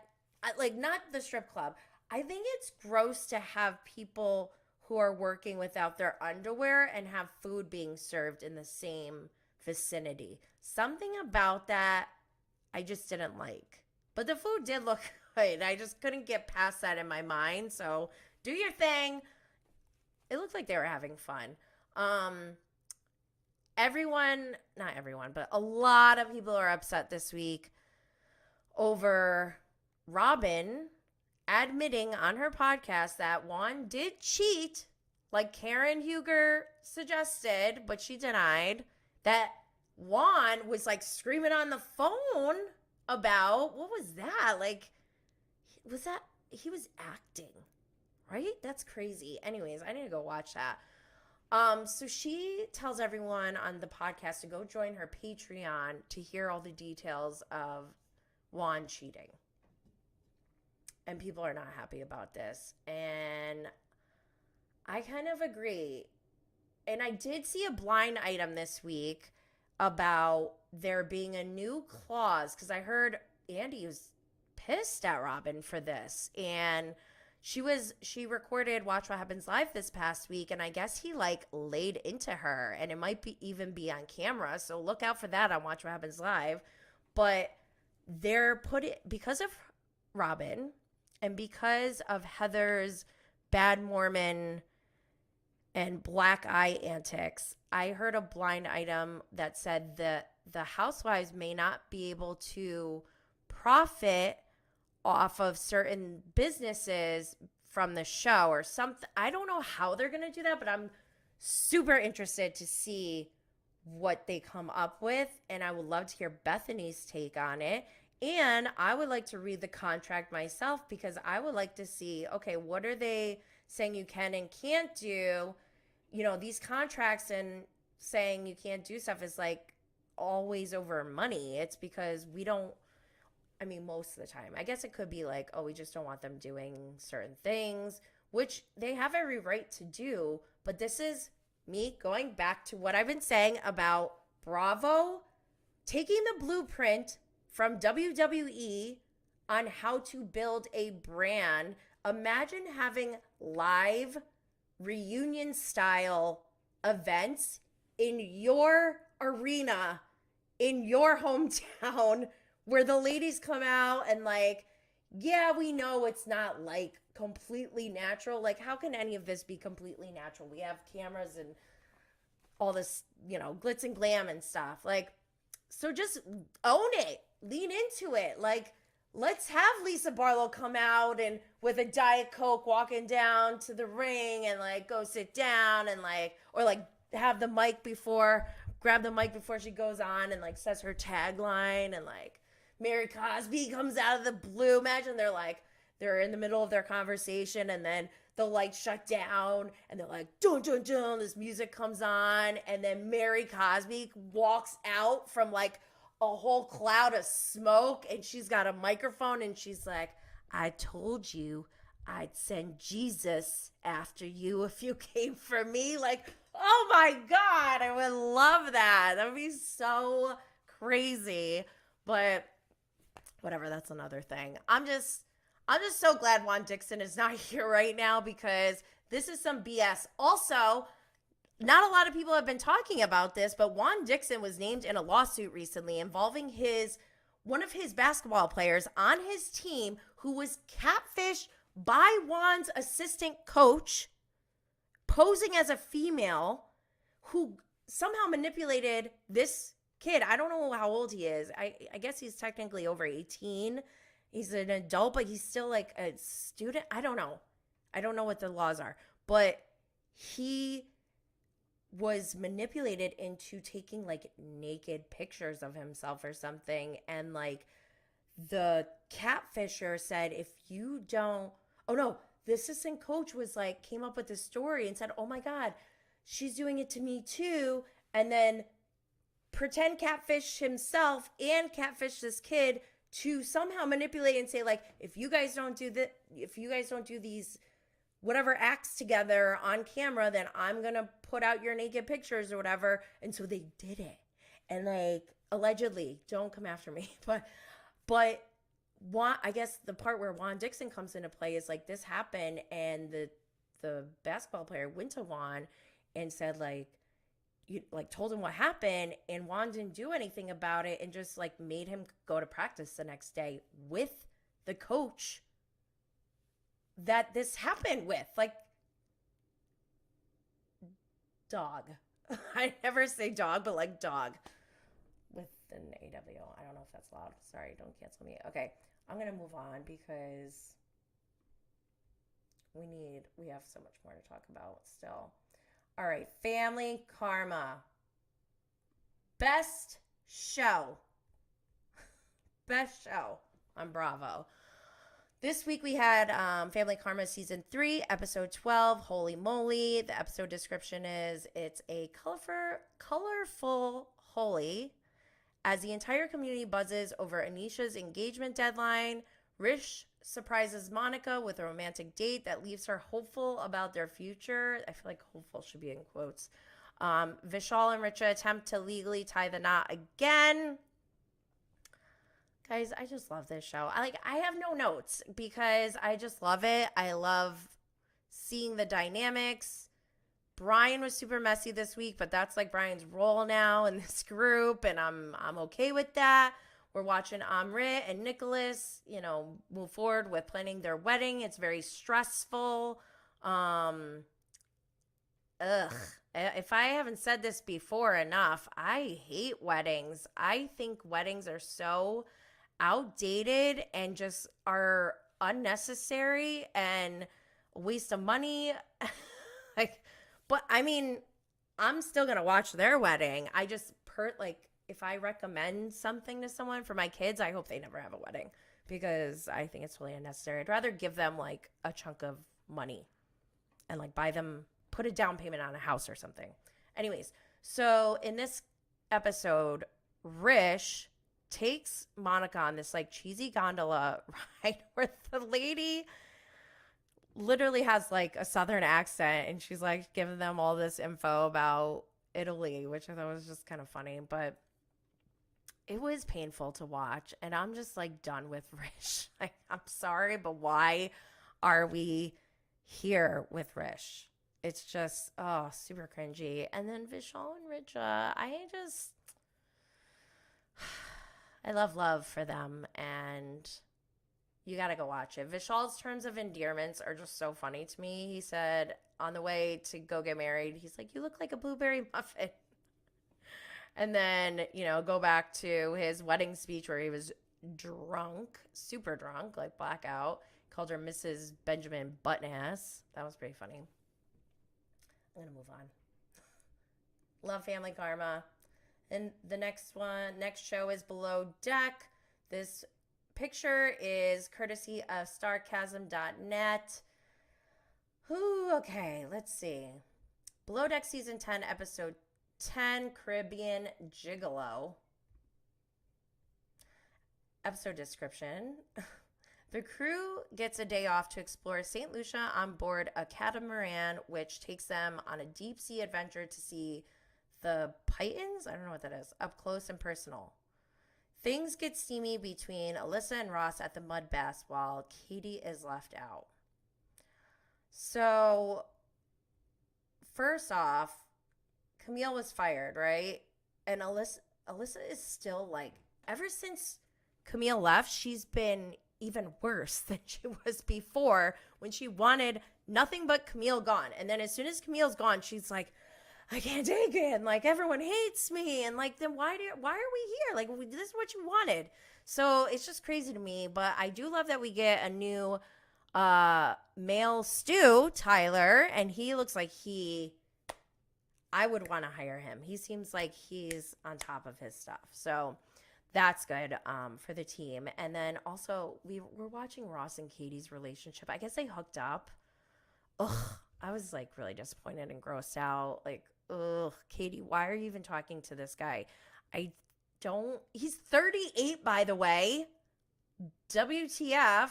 Speaker 2: Like, not the strip club. I think it's gross to have people who are working without their underwear and have food being served in the same vicinity. Something about that I just didn't like. But the food did look good. I just couldn't get past that in my mind. So do your thing. It looked like they were having fun. Not everyone, but a lot of people are upset this week over Robin admitting on her podcast that Juan did cheat, like Karen Huger suggested, but she denied. That Juan was like screaming on the phone about, what was that? Like, he was acting, right? That's crazy. Anyways, I need to go watch that. So she tells everyone on the podcast to go join her Patreon to hear all the details of Juan cheating. And people are not happy about this. And I kind of agree. And I did see a blind item this week about there being a new clause, because I heard Andy was pissed at Robin for this. And she recorded Watch What Happens Live this past week, and I guess he like laid into her, and it might be even be on camera. So look out for that on Watch What Happens Live. But because of Robin and because of Heather's bad Mormon and black eye antics, I heard a blind item that said that the Housewives may not be able to profit off of certain businesses from the show or something. I don't know how they're going to do that, but I'm super interested to see what they come up with. And I would love to hear Bethany's take on it. And I would like to read the contract myself, because I would like to see, okay, what are they saying you can and can't do? You know, these contracts and saying you can't do stuff is like always over money. It's because most of the time, I guess it could be like, oh, we just don't want them doing certain things, which they have every right to do. But this is me going back to what I've been saying about Bravo taking the blueprint from WWE on how to build a brand. Imagine having live reunion style events in your arena, in your hometown, where the ladies come out and like, yeah, we know it's not like completely natural. Like, how can any of this be completely natural? We have cameras and all this, glitz and glam and stuff. Like, so just own it. Lean into it. Like, let's have Lisa Barlow come out and with a Diet Coke walking down to the ring and like go sit down and like, or like have the mic grab the mic before she goes on and like says her tagline, and like Mary Cosby comes out of the blue. Imagine they're in the middle of their conversation and then the lights shut down and they're like, dun, dun, dun, this music comes on. And then Mary Cosby walks out from like a whole cloud of smoke, and she's got a microphone and she's like, I told you I'd send Jesus after you if you came for me. Like, oh my God, I would love that. That would be so crazy. But whatever, that's another thing. I'm just so glad Juan Dixon is not here right now, because this is some BS. Also, not a lot of people have been talking about this, but Juan Dixon was named in a lawsuit recently involving one of his basketball players on his team who was catfished by Juan's assistant coach, posing as a female, who somehow manipulated this kid. I don't know how old he is. I guess he's technically over 18. He's an adult, but he's still like a student. I don't know. I don't know what the laws are, but he was manipulated into taking like naked pictures of himself or something. And like the catfisher said, if you don't, oh no, the assistant coach was like, came up with this story and said, oh my God, she's doing it to me too. And then pretend catfish himself and catfish this kid to somehow manipulate and say like, if you guys don't do these whatever acts together on camera, then I'm going to put out your naked pictures or whatever. And so they did it. And like, allegedly, don't come after me. But I guess the part where Juan Dixon comes into play is like, this happened. And the basketball player went to Juan and said like, told him what happened. And Juan didn't do anything about it and just like made him go to practice the next day with the coach that this happened with. Like, dog. I never say dog, but like dog with an AW. I don't know if that's loud. Sorry, don't cancel me. Okay, I'm gonna move on because we have so much more to talk about still. All right, Family Karma. Best show on Bravo. This week we had Family Karma Season 3, Episode 12, Holy Moly. The episode description is, it's a colorful Holi as the entire community buzzes over Anisha's engagement deadline. Rish surprises Monica with a romantic date that leaves her hopeful about their future. I feel like hopeful should be in quotes. Vishal and Richa attempt to legally tie the knot again. Guys, I just love this show. I have no notes because I just love it. I love seeing the dynamics. Brian was super messy this week, but that's like Brian's role now in this group, and I'm okay with that. We're watching Amrit and Nicholas, move forward with planning their wedding. It's very stressful. If I haven't said this before enough, I hate weddings. I think weddings are so outdated and just are unnecessary and a waste of money. But I mean, I'm still gonna watch their wedding. I just if I recommend something to someone for my kids, I hope they never have a wedding because I think it's really unnecessary. I'd rather give them like a chunk of money and like buy them, put a down payment on a house or something. Anyways, so in this episode, Rish takes Monica on this like cheesy gondola ride where the lady literally has like a southern accent and she's like giving them all this info about Italy, which I thought was just kind of funny, but it was painful to watch. And I'm just like done with Rish. I'm sorry, but why are we here with Rish? It's just, super cringy. And then Vishal and Richa, I love for them, and you got to go watch it. Vishal's terms of endearments are just so funny to me. He said on the way to go get married, he's like, you look like a blueberry muffin. And then, go back to his wedding speech where he was drunk, super drunk, like blackout. Called her Mrs. Benjamin Button-ass. That was pretty funny. I'm going to move on. Love Family Karma. And the next show is Below Deck. This picture is courtesy of starcasm.net. Okay, let's see. Below Deck Season 10, Episode 10, Caribbean Gigolo. Episode description. The crew gets a day off to explore St. Lucia on board a catamaran, which takes them on a deep-sea adventure to see the Pythons? I don't know what that is. Up close and personal. Things get steamy between Alyssa and Ross at the mud baths while Katie is left out. So, first off, Camille was fired, right? And Alyssa is still like, ever since Camille left, she's been even worse than she was before when she wanted nothing but Camille gone. And then as soon as Camille's gone, she's like, I can't take it. And like, everyone hates me. And like, then why are we here? Like, this is what you wanted. So it's just crazy to me. But I do love that we get a new male Stu, Tyler. And he looks like I would want to hire him. He seems like he's on top of his stuff. So that's good for the team. And then also we're watching Ross and Katie's relationship. I guess they hooked up. Ugh, I was like really disappointed and grossed out. Like, ugh, Katie, why are you even talking to this guy? He's 38, by the way. WTF?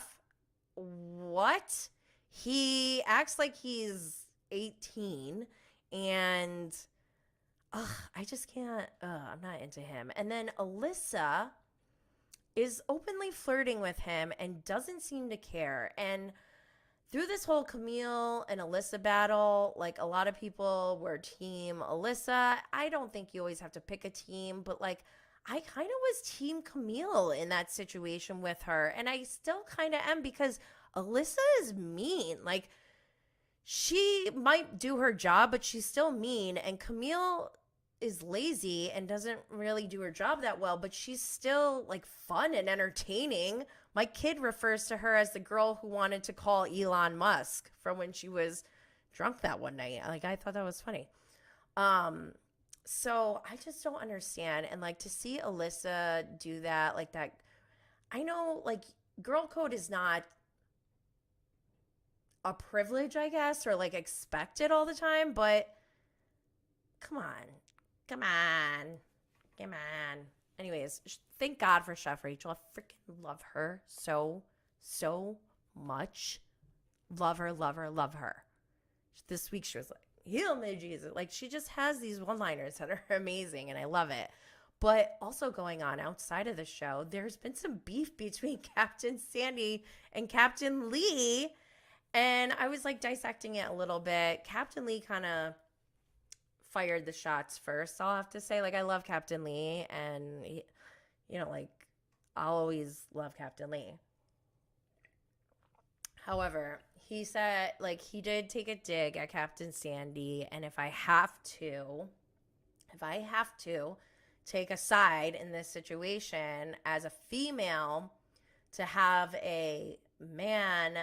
Speaker 2: What? He acts like he's 18 and I just can't, I'm not into him. And then Alyssa is openly flirting with him and doesn't seem to care. And through this whole Camille and Alyssa battle, like a lot of people were team Alyssa. I don't think you always have to pick a team, but like I kind of was team Camille in that situation with her. And I still kind of am because Alyssa is mean. Like she might do her job, but she's still mean. And Camille is lazy and doesn't really do her job that well, but she's still like fun and entertaining. My kid refers to her as the girl who wanted to call Elon Musk from when she was drunk that one night. Like I thought that was funny. So I just don't understand. And like to see Alyssa do that, like that, I know like girl code is not a privilege, I guess, or like expected all the time, but come on. Anyways, thank God for Chef Rachel. I freaking love her so much. Love her. This week she was like, heal me, Jesus. Like she just has these one-liners that are amazing and I love it. But also going on outside of the show, there's been some beef between Captain Sandy and Captain Lee. And I was like dissecting it a little bit. Captain Lee kind of fired the shots first, I'll have to say. Like I love Captain Lee and he, you know, like I'll always love Captain Lee. However, he said like he did take a dig at Captain Sandy, and if I have to take a side in this situation as a female to have a man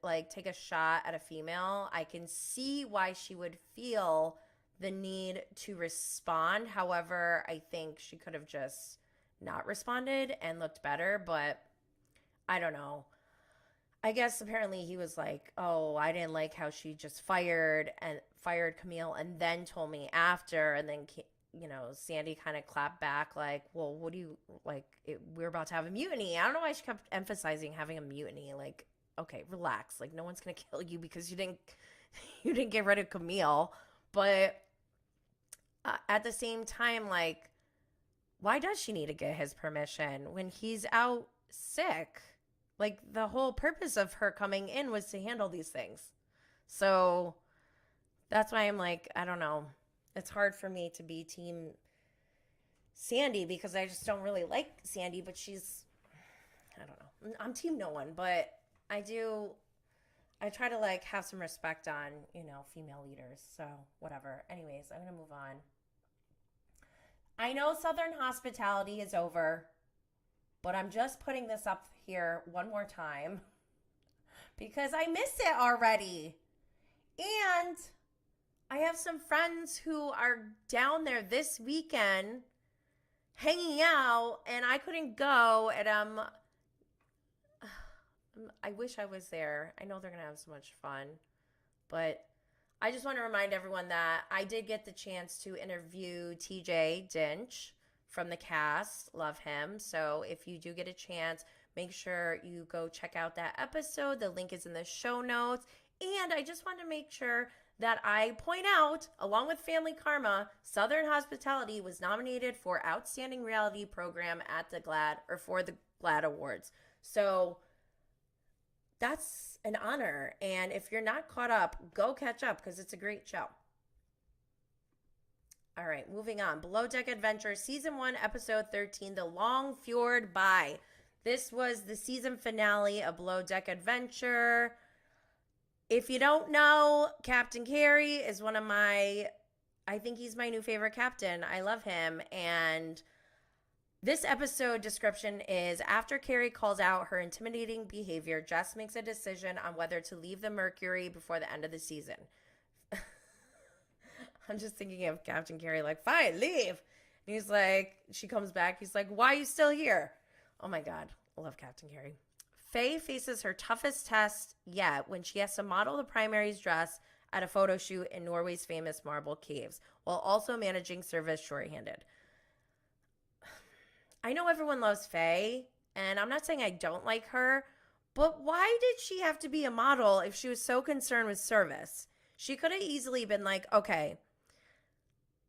Speaker 2: like take a shot at a female, I can see why she would feel the need to respond. However, I think she could have just not responded and looked better, but I don't know. I guess apparently he was like, oh, I didn't like how she just fired Camille and then told me after. And then, you know, Sandy kind of clapped back like, well, what do you like? We're about to have a mutiny. I don't know why she kept emphasizing having a mutiny. Like, okay, relax. Like no one's going to kill you because you didn't get rid of Camille. But at the same time, like, why does she need to get his permission when he's out sick? Like the whole purpose of her coming in was to handle these things. So that's why I'm like, I don't know. It's hard for me to be team Sandy because I just don't really like Sandy, but I don't know. I'm team no one, but I try to like have some respect on, you know, female leaders. So whatever. Anyways, I'm going to move on. I know Southern hospitality is over, but I'm just putting this up here one more time because I miss it already. And I have some friends who are down there this weekend hanging out and I couldn't go, and I wish I was there. I know they're going to have so much fun, but I just want to remind everyone that I did get the chance to interview TJ Dinch from the cast. Love him. So if you do get a chance, make sure you go check out that episode. The link is in the show notes. And I just want to make sure that I point out, along with Family Karma, Southern Hospitality was nominated for Outstanding Reality Program at the for the GLAAD Awards. So that's an honor. And if you're not caught up, go catch up because it's a great show. All right, moving on. Below Deck Adventure, Season 1, Episode 13, The Long Fjord-bye. This was the season finale of Below Deck Adventure. If you don't know, Captain Kerry is I think he's my new favorite captain. I love him. And this episode description is, after Kerry calls out her intimidating behavior, Jess makes a decision on whether to leave the Mercury before the end of the season. I'm just thinking of Captain Kerry, like, fine, leave. And he's like, she comes back. He's like, why are you still here? Oh my God. I love Captain Kerry. Faye faces her toughest test yet when she has to model the primary's dress at a photo shoot in Norway's famous marble caves while also managing service shorthanded. I know everyone loves Faye, and I'm not saying I don't like her, but why did she have to be a model if she was so concerned with service? She could have easily been like, okay,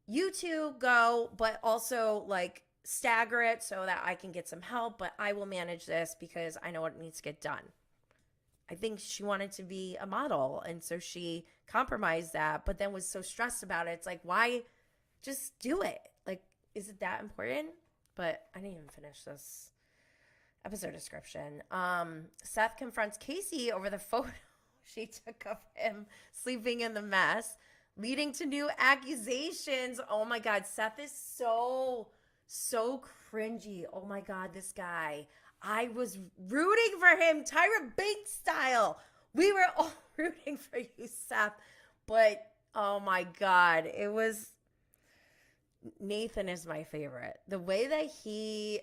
Speaker 2: you two go, but also like stagger it so that I can get some help, but I will manage this because I know what needs to get done. I think she wanted to be a model, and so she compromised that, but then was so stressed about it. It's like, why just do it? Like, is it that important? But I didn't even finish this episode description. Seth confronts Casey over the photo she took of him sleeping in the mess, leading to new accusations. Oh my God, Seth is so cringy. Oh my God, this guy. I was rooting for him, Tyra Banks style. We were all rooting for you, Seth. But oh my God, it was... Nathan is my favorite. The way that he...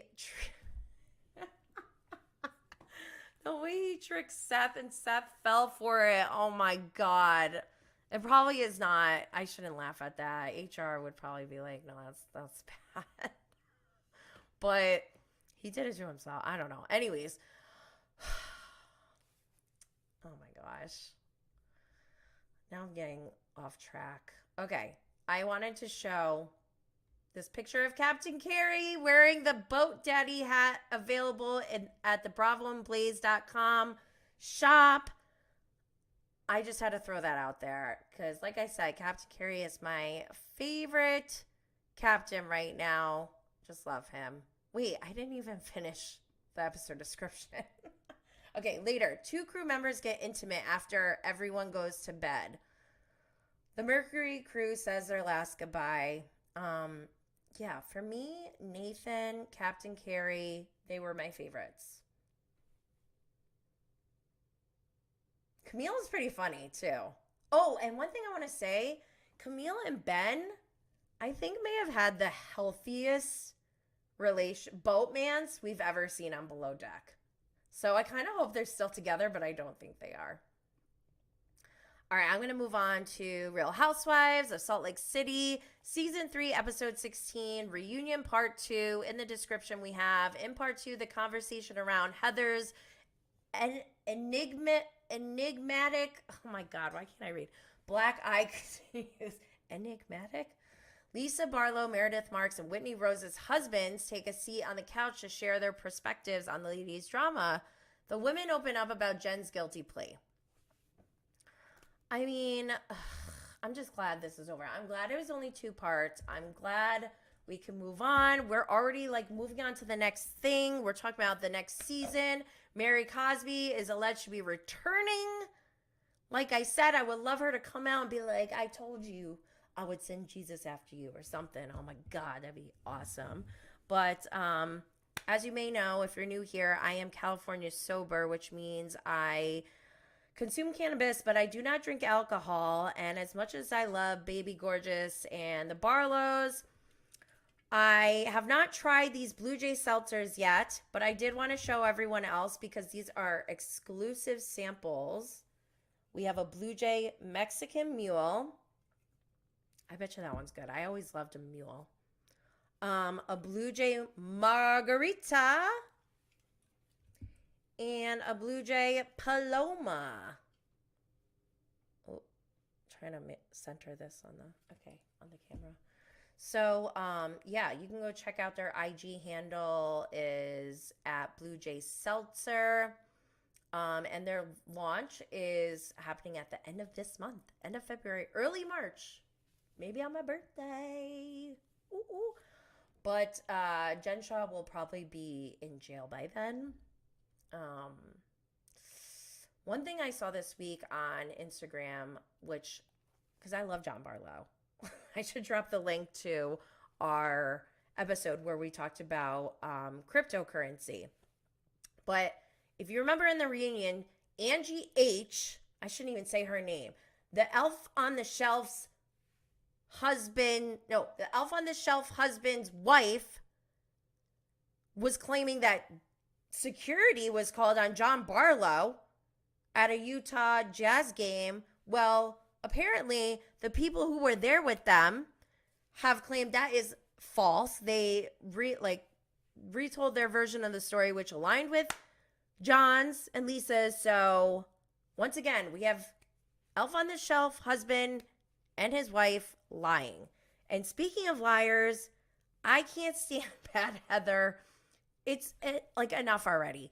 Speaker 2: the way he tricked Seth and Seth fell for it. Oh my God. It probably is not. I shouldn't laugh at that. HR would probably be like, no, that's bad. But he did it to himself. I don't know. Anyways. Oh my gosh. Now I'm getting off track. Okay. I wanted to show this picture of Captain Kerry wearing the Boat Daddy hat available at the BravoByGays.com shop. I just had to throw that out there because, like I said, Captain Kerry is my favorite captain right now. Just love him. Wait, I didn't even finish the episode description. Okay, later, 2 crew members get intimate after everyone goes to bed. The Mercury crew says their last goodbye. Yeah, for me, Nathan, Captain Kerry, they were my favorites. Camille is pretty funny, too. Oh, and one thing I want to say, Camille and Ben, I think may have had the healthiest boatmans we've ever seen on Below Deck. So I kind of hope they're still together, but I don't think they are. All right, I'm going to move on to Real Housewives of Salt Lake City, Season 3, Episode 16, Reunion Part 2. In the description we have, in Part 2, the conversation around Heather's enigmatic, oh my God, why can't I read? Black eye continues. Enigmatic? Lisa Barlow, Meredith Marks, and Whitney Rose's husbands take a seat on the couch to share their perspectives on the ladies' drama. The women open up about Jen's guilty plea. I mean, I'm just glad this is over. I'm glad it was only 2 parts. I'm glad we can move on. We're already like moving on to the next thing. We're talking about the next season. Mary Cosby is alleged to be returning. Like I said, I would love her to come out and be like, I told you I would send Jesus after you or something. Oh my God, that'd be awesome. But as you may know, if you're new here, I am California sober, which means I consume cannabis, but I do not drink alcohol. And as much as I love Baby Gorgeous and the Barlows, I have not tried these Blue Jay Seltzers yet, but I did want to show everyone else because these are exclusive samples. We have a Blue Jay Mexican Mule. I bet you that one's good. I always loved a mule. A Blue Jay Margarita. And a Blue Jay Paloma. Oh, trying to center this on the camera. So, yeah, you can go check out their IG handle is at Blue Jay Seltzer. And their launch is happening at the end of this month, end of February, early March. Maybe on my birthday. Ooh. But Jen Shaw will probably be in jail by then. One thing I saw this week on Instagram, which, because I love John Barlow, I should drop the link to our episode where we talked about cryptocurrency. But if you remember in the reunion, Angie H, I shouldn't even say her name, the elf on the shelf's the Elf on the Shelf husband's wife was claiming that security was called on John Barlow at a Utah Jazz game. Well, apparently the people who were there with them have claimed that is false. They retold their version of the story, which aligned with John's and Lisa's. So once again, we have Elf on the Shelf husband and his wife lying. And speaking of liars, I can't stand Bad Heather. It's like enough already.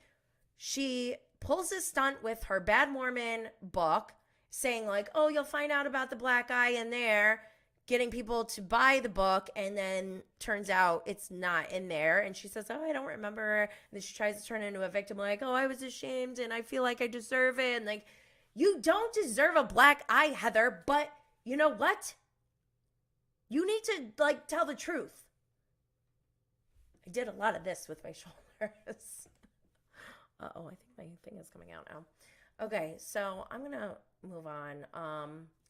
Speaker 2: She pulls a stunt with her Bad Mormon book, saying like, oh, you'll find out about the black eye in there, getting people to buy the book, and then turns out it's not in there. And she says, oh, I don't remember. And then she tries to turn into a victim, like, oh, I was ashamed and I feel like I deserve it. And like, you don't deserve a black eye, Heather, but you know what? You need to like tell the truth. I did a lot of this with my shoulders. Uh-oh, I think my thing is coming out now. Okay, so I'm going to move on.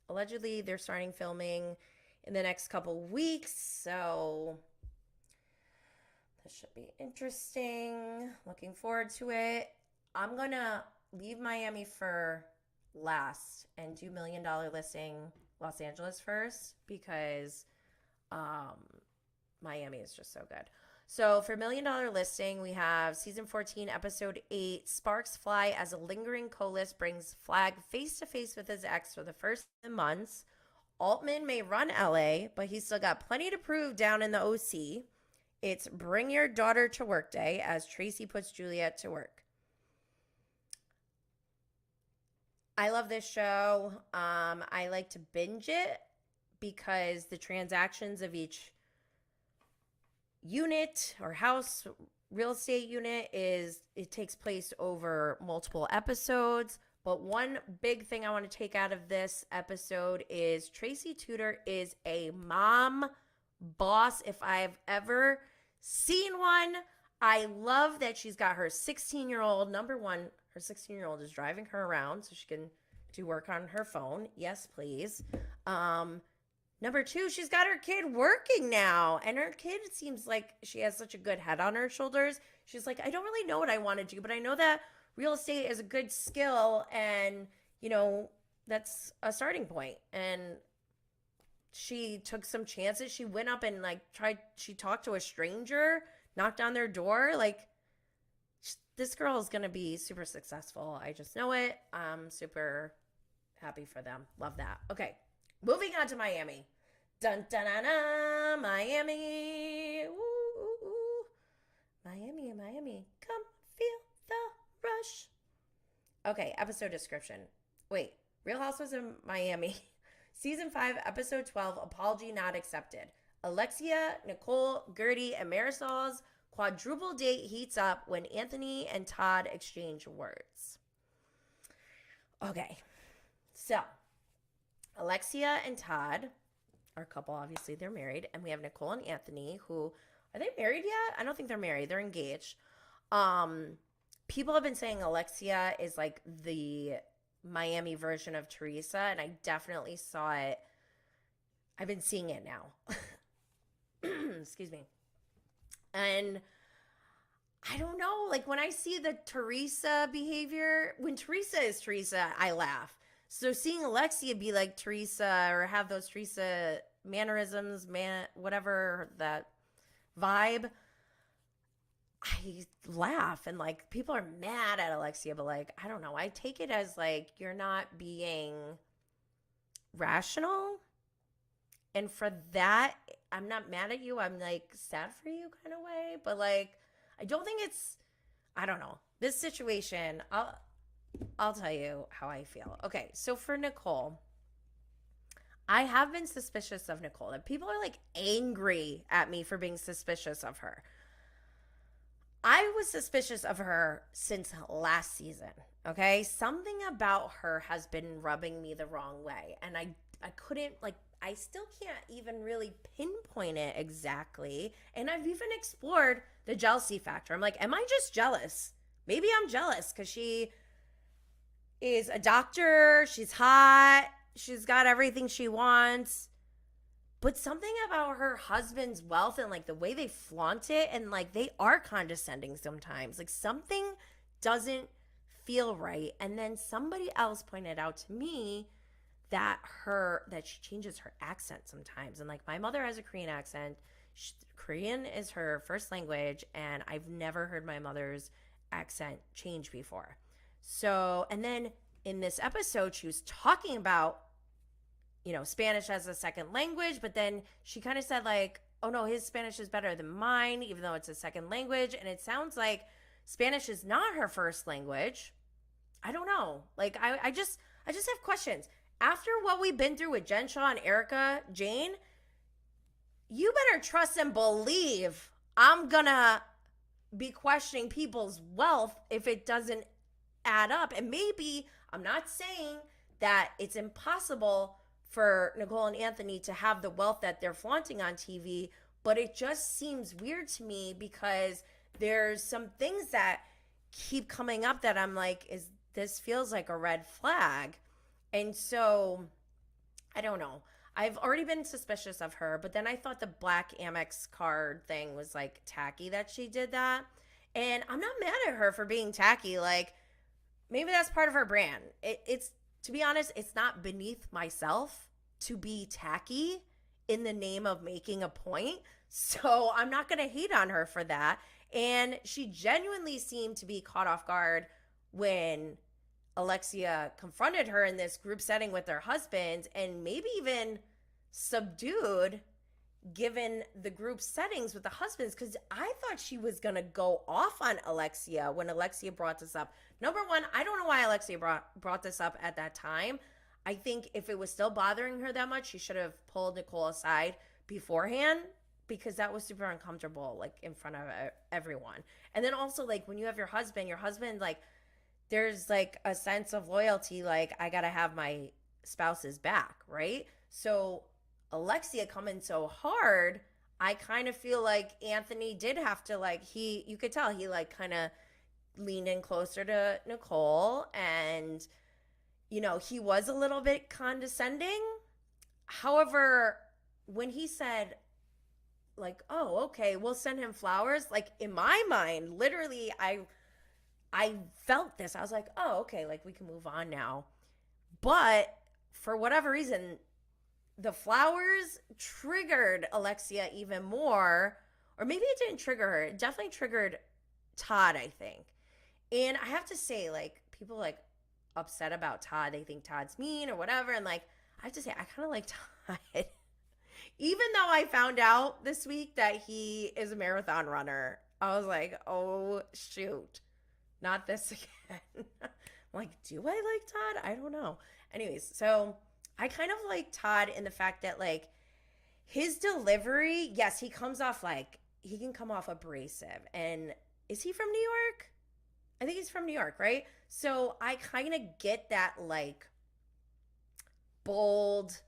Speaker 2: Allegedly, they're starting filming in the next couple weeks, so this should be interesting. Looking forward to it. I'm going to leave Miami for last and do $1 Million Listing Los Angeles first because Miami is just so good. So for $1 Million Listing, we have season 14, episode 8. Sparks fly as a lingering co-list brings Flag face to face with his ex for the first months. Altman may run LA, but he's still got plenty to prove down in the OC. It's bring your daughter to work day as Tracy puts Juliet to work. I love this show. I like to binge it because the transactions of each unit or house real estate unit it takes place over multiple episodes. But one big thing I want to take out of this episode is Tracy Tudor is a mom boss if I've ever seen one. I love that she's got her 16-year-old. Number one, her 16-year-old is driving her around so she can do work on her phone. Yes, please. Number two, she's got her kid working now. And her kid seems like she has such a good head on her shoulders. She's like, I don't really know what I want to do, but I know that real estate is a good skill. And, you know, that's a starting point. And she took some chances. She went up and she talked to a stranger, knocked on their door. Like, this girl is going to be super successful. I just know it. I'm super happy for them. Love that. Okay. Moving on to Miami. Dun, dun, dun, dun, Miami. Ooh, ooh, ooh. Miami, Miami. Come feel the rush. Okay, episode description. Wait, Real Housewives of Miami. Season 5, episode 12, apology not accepted. Alexia, Nicole, Gertie, and Marisol's quadruple date heats up when Anthony and Todd exchange words. Okay, so Alexia and Todd are a couple. Obviously, they're married. And we have Nicole and Anthony, who, are they married yet? I don't think they're married. They're engaged. People have been saying Alexia is like the Miami version of Teresa, and I definitely saw it. I've been seeing it now. Excuse me. And I don't know, like when I see the Teresa behavior, when Teresa is Teresa, I laugh. So seeing Alexia be like Teresa or have those Teresa mannerisms, whatever that vibe, I laugh. And like people are mad at Alexia, but like, I don't know. I take it as like you're not being rational. And for that, I'm not mad at you. I'm like sad for you kind of way. But like, I don't think I don't know. This situation, I'll tell you how I feel. Okay, so for Nicole, I have been suspicious of Nicole. And people are like angry at me for being suspicious of her. I was suspicious of her since last season, okay? Something about her has been rubbing me the wrong way. And I couldn't, like, I still can't even really pinpoint it exactly. And I've even explored the jealousy factor. I'm like, am I just jealous? Maybe I'm jealous because she is a doctor. She's hot. She's got everything she wants. But something about her husband's wealth and like the way they flaunt it, and like they are condescending sometimes. Like something doesn't feel right. And then somebody else pointed out to me that she changes her accent sometimes. And like my mother has a Korean accent. Korean is her first language, and I've never heard my mother's accent change before. So, and then in this episode, she was talking about, you know, Spanish as a second language, but then she kind of said like, oh no, his Spanish is better than mine, even though it's a second language. And it sounds like Spanish is not her first language. I don't know. Like, I just have questions. After what we've been through with Jen Shah and Erica Jane, you better trust and believe I'm gonna be questioning people's wealth if it doesn't add up. And maybe, I'm not saying that it's impossible for Nicole and Anthony to have the wealth that they're flaunting on TV, but it just seems weird to me because there's some things that keep coming up that I'm like, this feels like a red flag. And so, I don't know. I've already been suspicious of her, but then I thought the black Amex card thing was like tacky that she did that. And I'm not mad at her for being tacky. Like, maybe that's part of her brand. It's, to be honest, it's not beneath myself to be tacky in the name of making a point. So I'm not going to hate on her for that. And she genuinely seemed to be caught off guard when Alexia confronted her in this group setting with her husband, and maybe even subdued given the group settings with the husbands, because I thought she was going to go off on Alexia when Alexia brought this up. Number one, I don't know why Alexia brought this up at that time. I think if it was still bothering her that much, she should have pulled Nicole aside beforehand, because that was super uncomfortable, like in front of everyone. And then also, like, when you have your husband, like, there's like a sense of loyalty, like, I gotta have my spouse's back, right? So Alexia coming so hard, I kind of feel like Anthony did have to, like, you could tell he like kind of leaned in closer to Nicole, and you know, he was a little bit condescending. However, when he said like, oh, okay, we'll send him flowers, like, in my mind, literally, I felt this. I was like, oh, okay, like, we can move on now. But for whatever reason, the flowers triggered Alexia even more. Or maybe it didn't trigger her. It definitely triggered Todd, I think. And I have to say, like, people, like, upset about Todd. They think Todd's mean or whatever. And, like, I have to say, I kind of like Todd. Even though I found out this week that he is a marathon runner, I was like, oh, shoot. Not this again. I'm like, do I like Todd? I don't know. Anyways, so I kind of like Todd in the fact that, like, his delivery, yes, he comes off like, he can come off abrasive. And is he from New York? I think he's from New York, right? So I kind of get that, like, bold,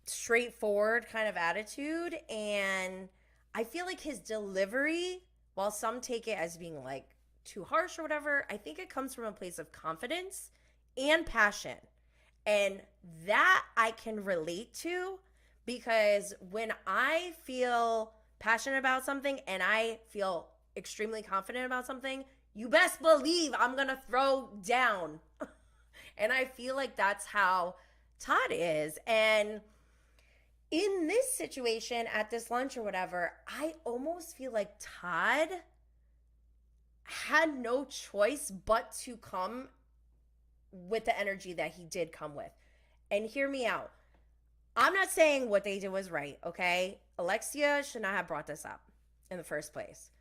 Speaker 2: straightforward kind of attitude. And I feel like his delivery, while some take it as being, like, too harsh or whatever, I think it comes from a place of confidence and passion. And that I can relate to, because when I feel passionate about something and I feel extremely confident about something, you best believe I'm going to throw down. And I feel like that's how Todd is. And in this situation at this lunch or whatever, I almost feel like Todd had no choice but to come with the energy that he did come with. And hear me out. I'm not saying what they did was right, okay? Alexia should not have brought this up in the first place.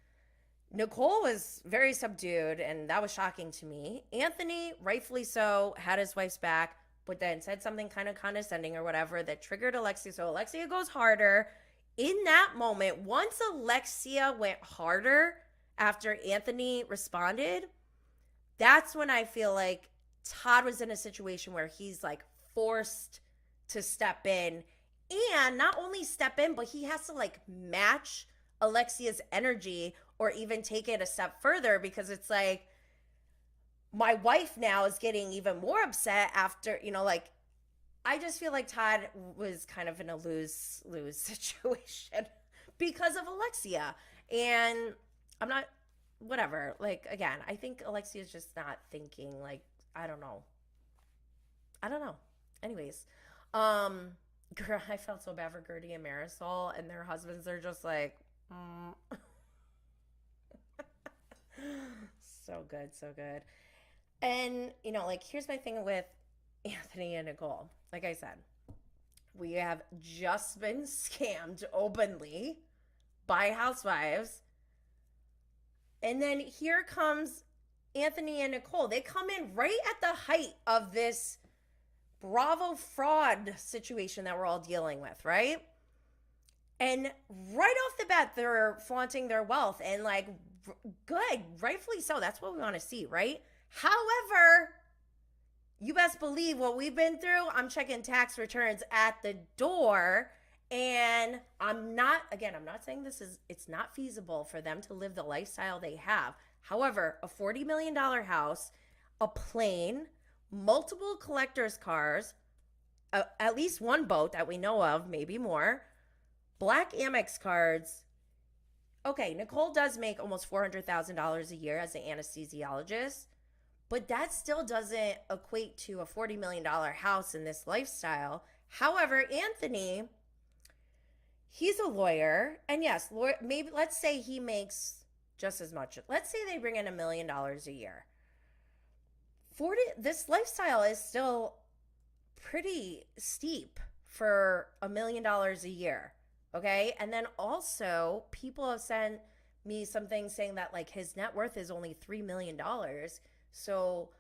Speaker 2: Nicole was very subdued, and that was shocking to me. Anthony, rightfully so, had his wife's back, but then said something kind of condescending or whatever that triggered Alexia. So Alexia goes harder. In that moment, once Alexia went harder after Anthony responded, that's when I feel like Todd was in a situation where he's, like, forced to step in, and not only step in, but he has to, like, match Alexia's energy or even take it a step further, because it's like, my wife now is getting even more upset after, you know, like, I just feel like Todd was kind of in a lose situation because of Alexia. And I'm not, whatever. Like, again, I think Alexia's just not thinking, like, I don't know. Anyways, girl, I felt so bad for Gertie and Marisol, and their husbands are just like, so good, so good. And, you know, like, here's my thing with Anthony and Nicole. Like I said, we have just been scammed openly by Housewives. And then here comes Anthony and Nicole. They come in right at the height of this Bravo fraud situation that we're all dealing with, right? And right off the bat, they're flaunting their wealth, and like, good, rightfully so. That's what we want to see, right? However, you best believe what we've been through. I'm checking tax returns at the door, and I'm not saying it's not feasible for them to live the lifestyle they have. However, a $40 million house, a plane, multiple collector's cars, at least one boat that we know of, maybe more, black Amex cards. Okay, Nicole does make almost $400,000 a year as an anesthesiologist, but that still doesn't equate to a $40 million house in this lifestyle. However, Anthony, he's a lawyer, and yes, maybe let's say he makes just as much. Let's say they bring in $1 million a year. This lifestyle is still pretty steep for $1 million a year. Okay. And then also people have sent me some things saying that like his net worth is only $3 million. So,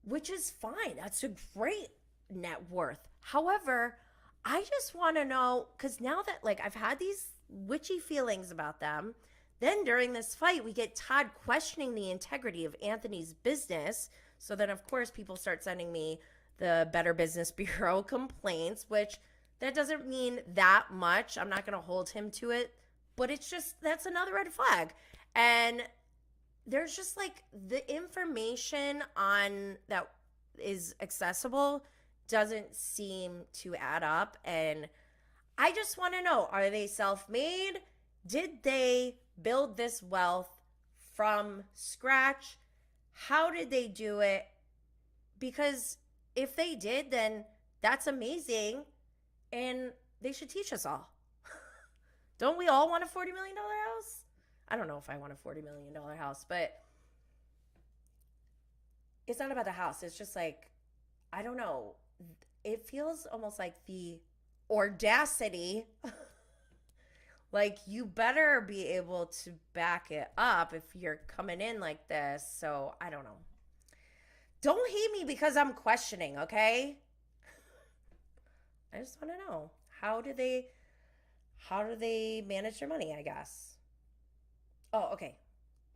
Speaker 2: which is fine. That's a great net worth. However, I just want to know, because now that like I've had these witchy feelings about them, then during this fight, we get Todd questioning the integrity of Anthony's business. So then, of course, people start sending me the Better Business Bureau complaints, which that doesn't mean that much. I'm not going to hold him to it, but it's just, that's another red flag. And there's just like the information on that is accessible doesn't seem to add up. And I just want to know, are they self-made? Did they build this wealth from scratch? How did they do it? Because if they did, then that's amazing. And they should teach us all. Don't we all want a $40 million house? I don't know if I want a $40 million house, but it's not about the house. It's just like, I don't know. It feels almost like the audacity. Like, you better be able to back it up if you're coming in like this. So, I don't know. Don't hate me because I'm questioning, okay? I just want to know, how do they manage their money, I guess? Oh, okay.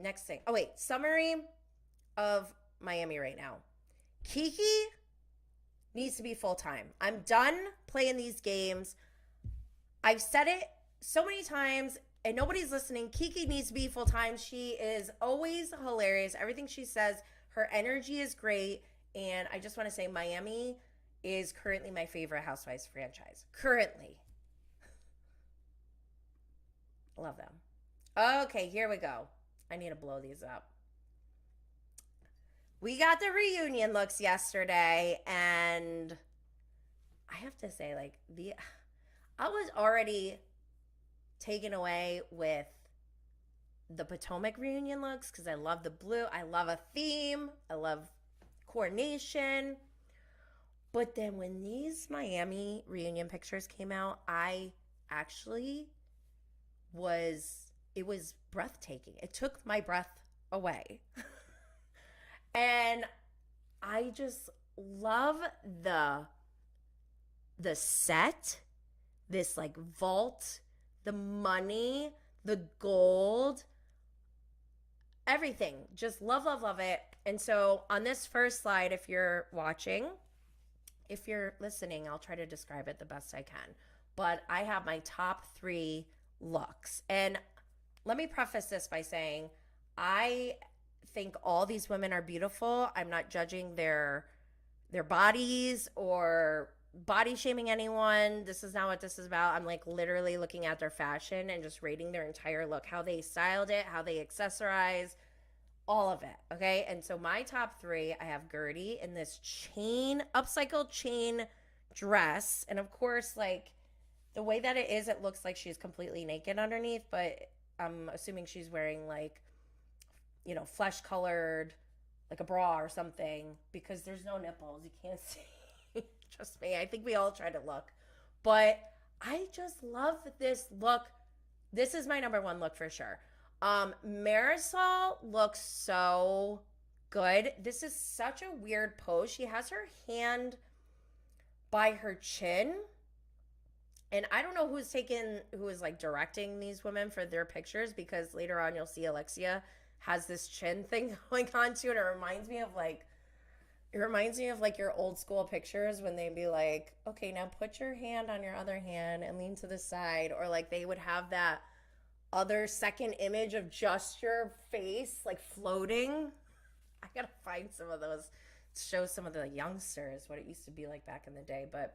Speaker 2: Next thing. Oh, wait. Summary of Miami right now. Kiki needs to be full-time. I'm done playing these games. I've said it so many times, and nobody's listening. Kiki needs to be full-time. She is always hilarious. Everything she says, her energy is great. And I just want to say Miami is currently my favorite Housewives franchise. Currently. Love them. Okay, here we go. I need to blow these up. We got the reunion looks yesterday, and I have to say, like, I was already taken away with the Potomac reunion looks because I love the blue. I love a theme. I love coordination. But then when these Miami reunion pictures came out, I actually it was breathtaking. It took my breath away. And I just love the set, this like vault, the money, the gold, everything. Just love, love, love it. And so on this first slide, if you're watching, if you're listening, I'll try to describe it the best I can. But I have my top 3 looks. And let me preface this by saying I think all these women are beautiful. I'm not judging their bodies or body shaming anyone. This is not what this is about. I'm like literally looking at their fashion and just rating their entire look, how they styled it, how they accessorize, all of it. Okay. And so my top three, I have Girardi in this upcycled chain dress. And of course, like the way that it is, it looks like she's completely naked underneath, but I'm assuming she's wearing like, you know, flesh colored, like a bra or something, because there's no nipples. You can't see. Trust me. I think we all try to look, but I just love this look. This is my number one look for sure. Marisol looks so good. This is such a weird pose. She has her hand by her chin. And I don't know who is like directing these women for their pictures, because later on you'll see Alexia has this chin thing going on too. And it reminds me of like your old school pictures when they'd be like, okay, now put your hand on your other hand and lean to the side. Or like they would have that other second image of just your face like floating. I gotta find some of those to show some of the youngsters what it used to be like back in the day. But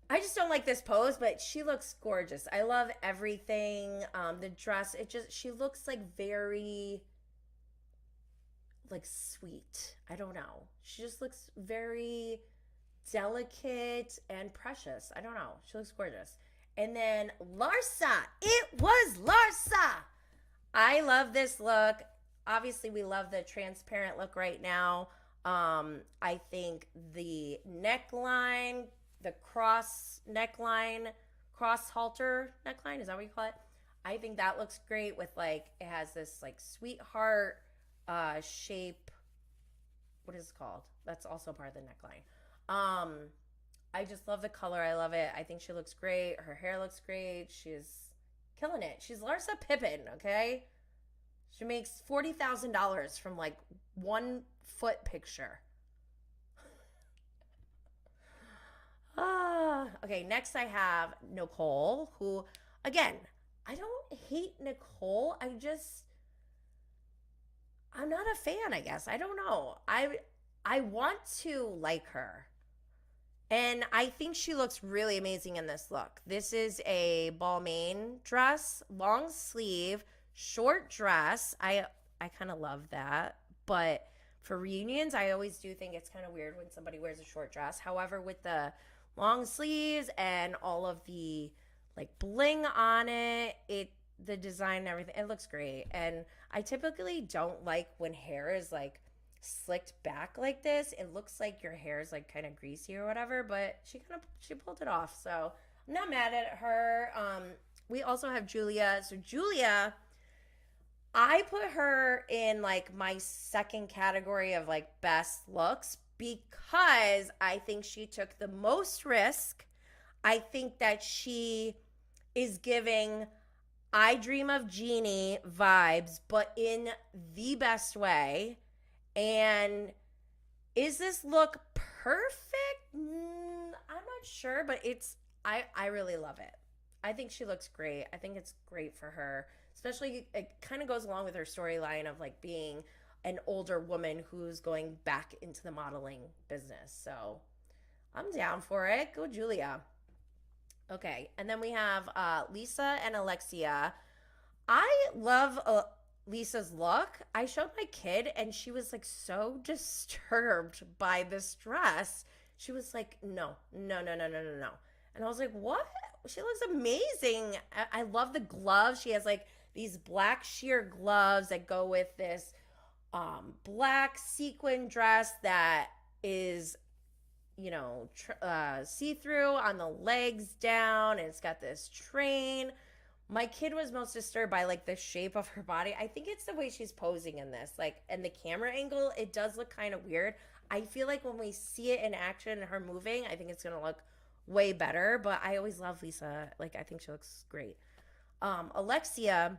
Speaker 2: I just don't like this pose, but she looks gorgeous. I love everything. The dress, she looks like very like sweet. I don't know. She just looks very delicate and precious. I don't know. She looks gorgeous. And then Larsa. It was Larsa. I love this look. Obviously, we love the transparent look right now. I think the neckline, the cross neckline, cross halter neckline, is that what you call it? I think that looks great with like, it has this like sweetheart shape. What is it called? That's also part of the neckline. I just love the color. I love it. I think she looks great. Her hair looks great. She's killing it. She's Larsa Pippen, okay? She makes $40,000 from like 1 foot picture. Okay, next I have Nicole, who, again, I don't hate Nicole. I'm not a fan, I guess. I don't know. I want to like her. And I think she looks really amazing in this look. This is a Balmain dress, long sleeve, short dress. I kind of love that. But for reunions, I always do think it's kind of weird when somebody wears a short dress. However, with the long sleeves and all of the like bling on it, the design and everything, it looks great. And I typically don't like when hair is like slicked back like this. It looks like your hair is like kind of greasy or whatever, but she pulled it off. So I'm not mad at her. We also have Julia. So Julia, I put her in like my second category of like best looks because I think she took the most risk. I think that she is giving I Dream of Jeannie vibes, but in the best way. And is this look perfect? I'm not sure, but I really love it. I think she looks great. I think it's great for her. Especially, it kind of goes along with her storyline of like being an older woman who's going back into the modeling business. So I'm down for it. Go Julia. Okay, and then we have Lisa and Alexia. I love Lisa's look. I showed my kid and she was like so disturbed by this dress. She was like, no. And I was like, what? She looks amazing. I love the gloves. She has like these black sheer gloves that go with this black sequin dress that is, you know, see-through on the legs down, and it's got this train. My kid was most disturbed by like the shape of her body. I think it's the way she's posing in this, like, and the camera angle, it does look kind of weird. I feel like when we see it in action and her moving, I think it's gonna look way better. But I always love Lisa. Like, I think she looks great. Alexia,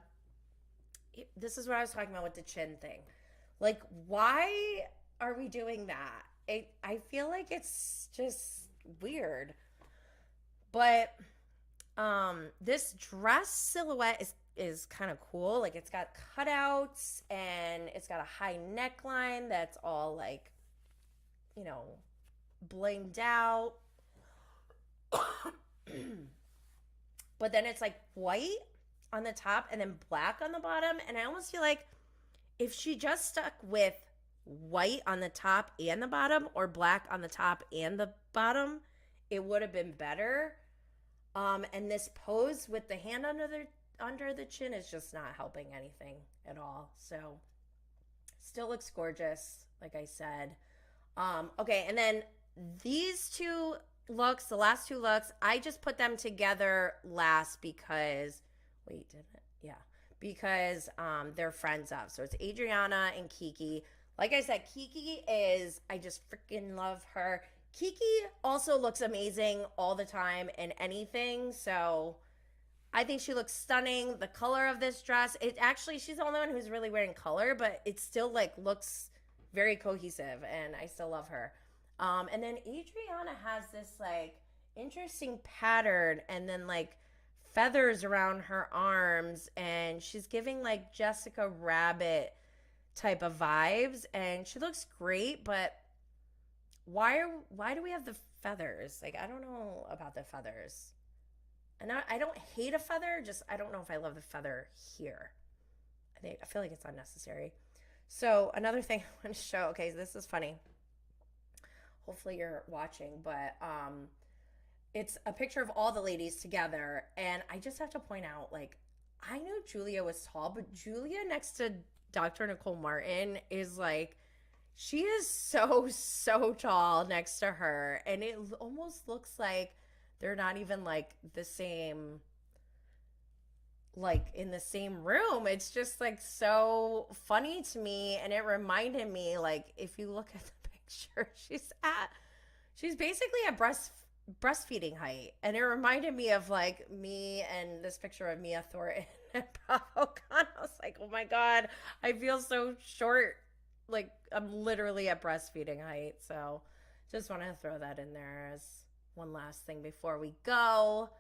Speaker 2: this is what I was talking about with the chin thing. Like, why are we doing that? I feel like it's just weird. But this dress silhouette is kind of cool. Like, it's got cutouts and it's got a high neckline that's all like, you know, blinged out. But then it's like white on the top and then black on the bottom. And I almost feel like if she just stuck with white on the top and the bottom, or black on the top and the bottom, it would have been better. And this pose with the hand under the chin is just not helping anything at all. So still looks gorgeous, like I said. Okay, and then these two looks, the last two looks, I just put them together last because, wait, did it? Yeah, because they're friends of. So it's Adriana and Kiki. Like I said, Kiki is, I just freaking love her. Kiki also looks amazing all the time in anything. So I think she looks stunning. The color of this dress, it actually, she's the only one who's really wearing color, but it still like looks very cohesive, and I still love her. And then Adriana has this like interesting pattern and then like feathers around her arms, and she's giving like Jessica Rabbit type of vibes, and she looks great. But why do we have the feathers? Like, I don't know about the feathers. And I don't hate a feather, just I don't know if I love the feather here. I feel like it's unnecessary. So another thing I want to show, okay, this is funny. Hopefully you're watching, but it's a picture of all the ladies together, and I just have to point out, like, I knew Julia was tall, but Julia next to Dr. Nicole Martin is like, she is so tall next to her, and it almost looks like they're not even like the same, like in the same room. It's just like so funny to me, and it reminded me, like, if you look at the picture, she's basically at breastfeeding height, and it reminded me of like me and this picture of Mia Thornton and Bravo Khan. I was like, oh my god, I feel so short, like I'm literally at breastfeeding height. So just want to throw that in there as one last thing before we go.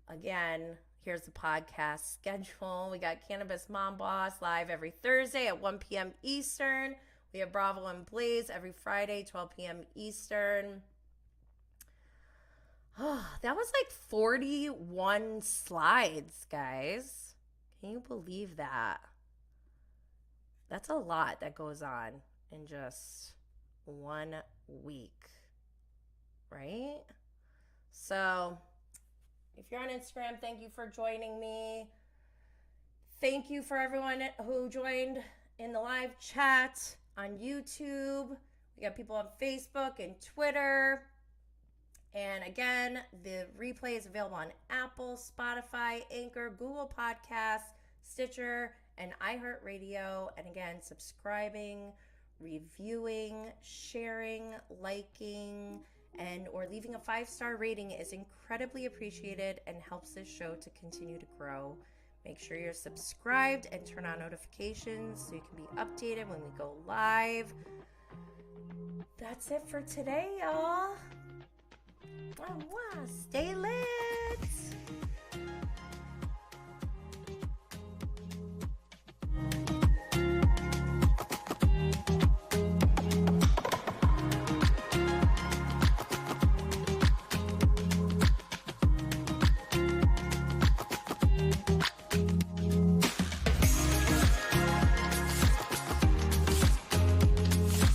Speaker 2: Again, here's the podcast schedule. We got Cannabis Mom Boss live every Thursday at 1 p.m. Eastern. We have Bravo and Blaze every Friday, 12 p.m. Eastern. Oh, that was like 41 slides, guys. Can you believe that? That's a lot that goes on in just 1 week, right? So if you're on Instagram, thank you for joining me. Thank you for everyone who joined in the live chat on YouTube. We got people on Facebook and Twitter. And again, the replay is available on Apple, Spotify, Anchor, Google Podcasts, Stitcher, and iHeartRadio. And again, subscribing, reviewing, sharing, liking, and or leaving a 5-star rating is incredibly appreciated and helps this show to continue to grow. Make sure you're subscribed and turn on notifications so you can be updated when we go live. That's it for today, y'all. Stay lit.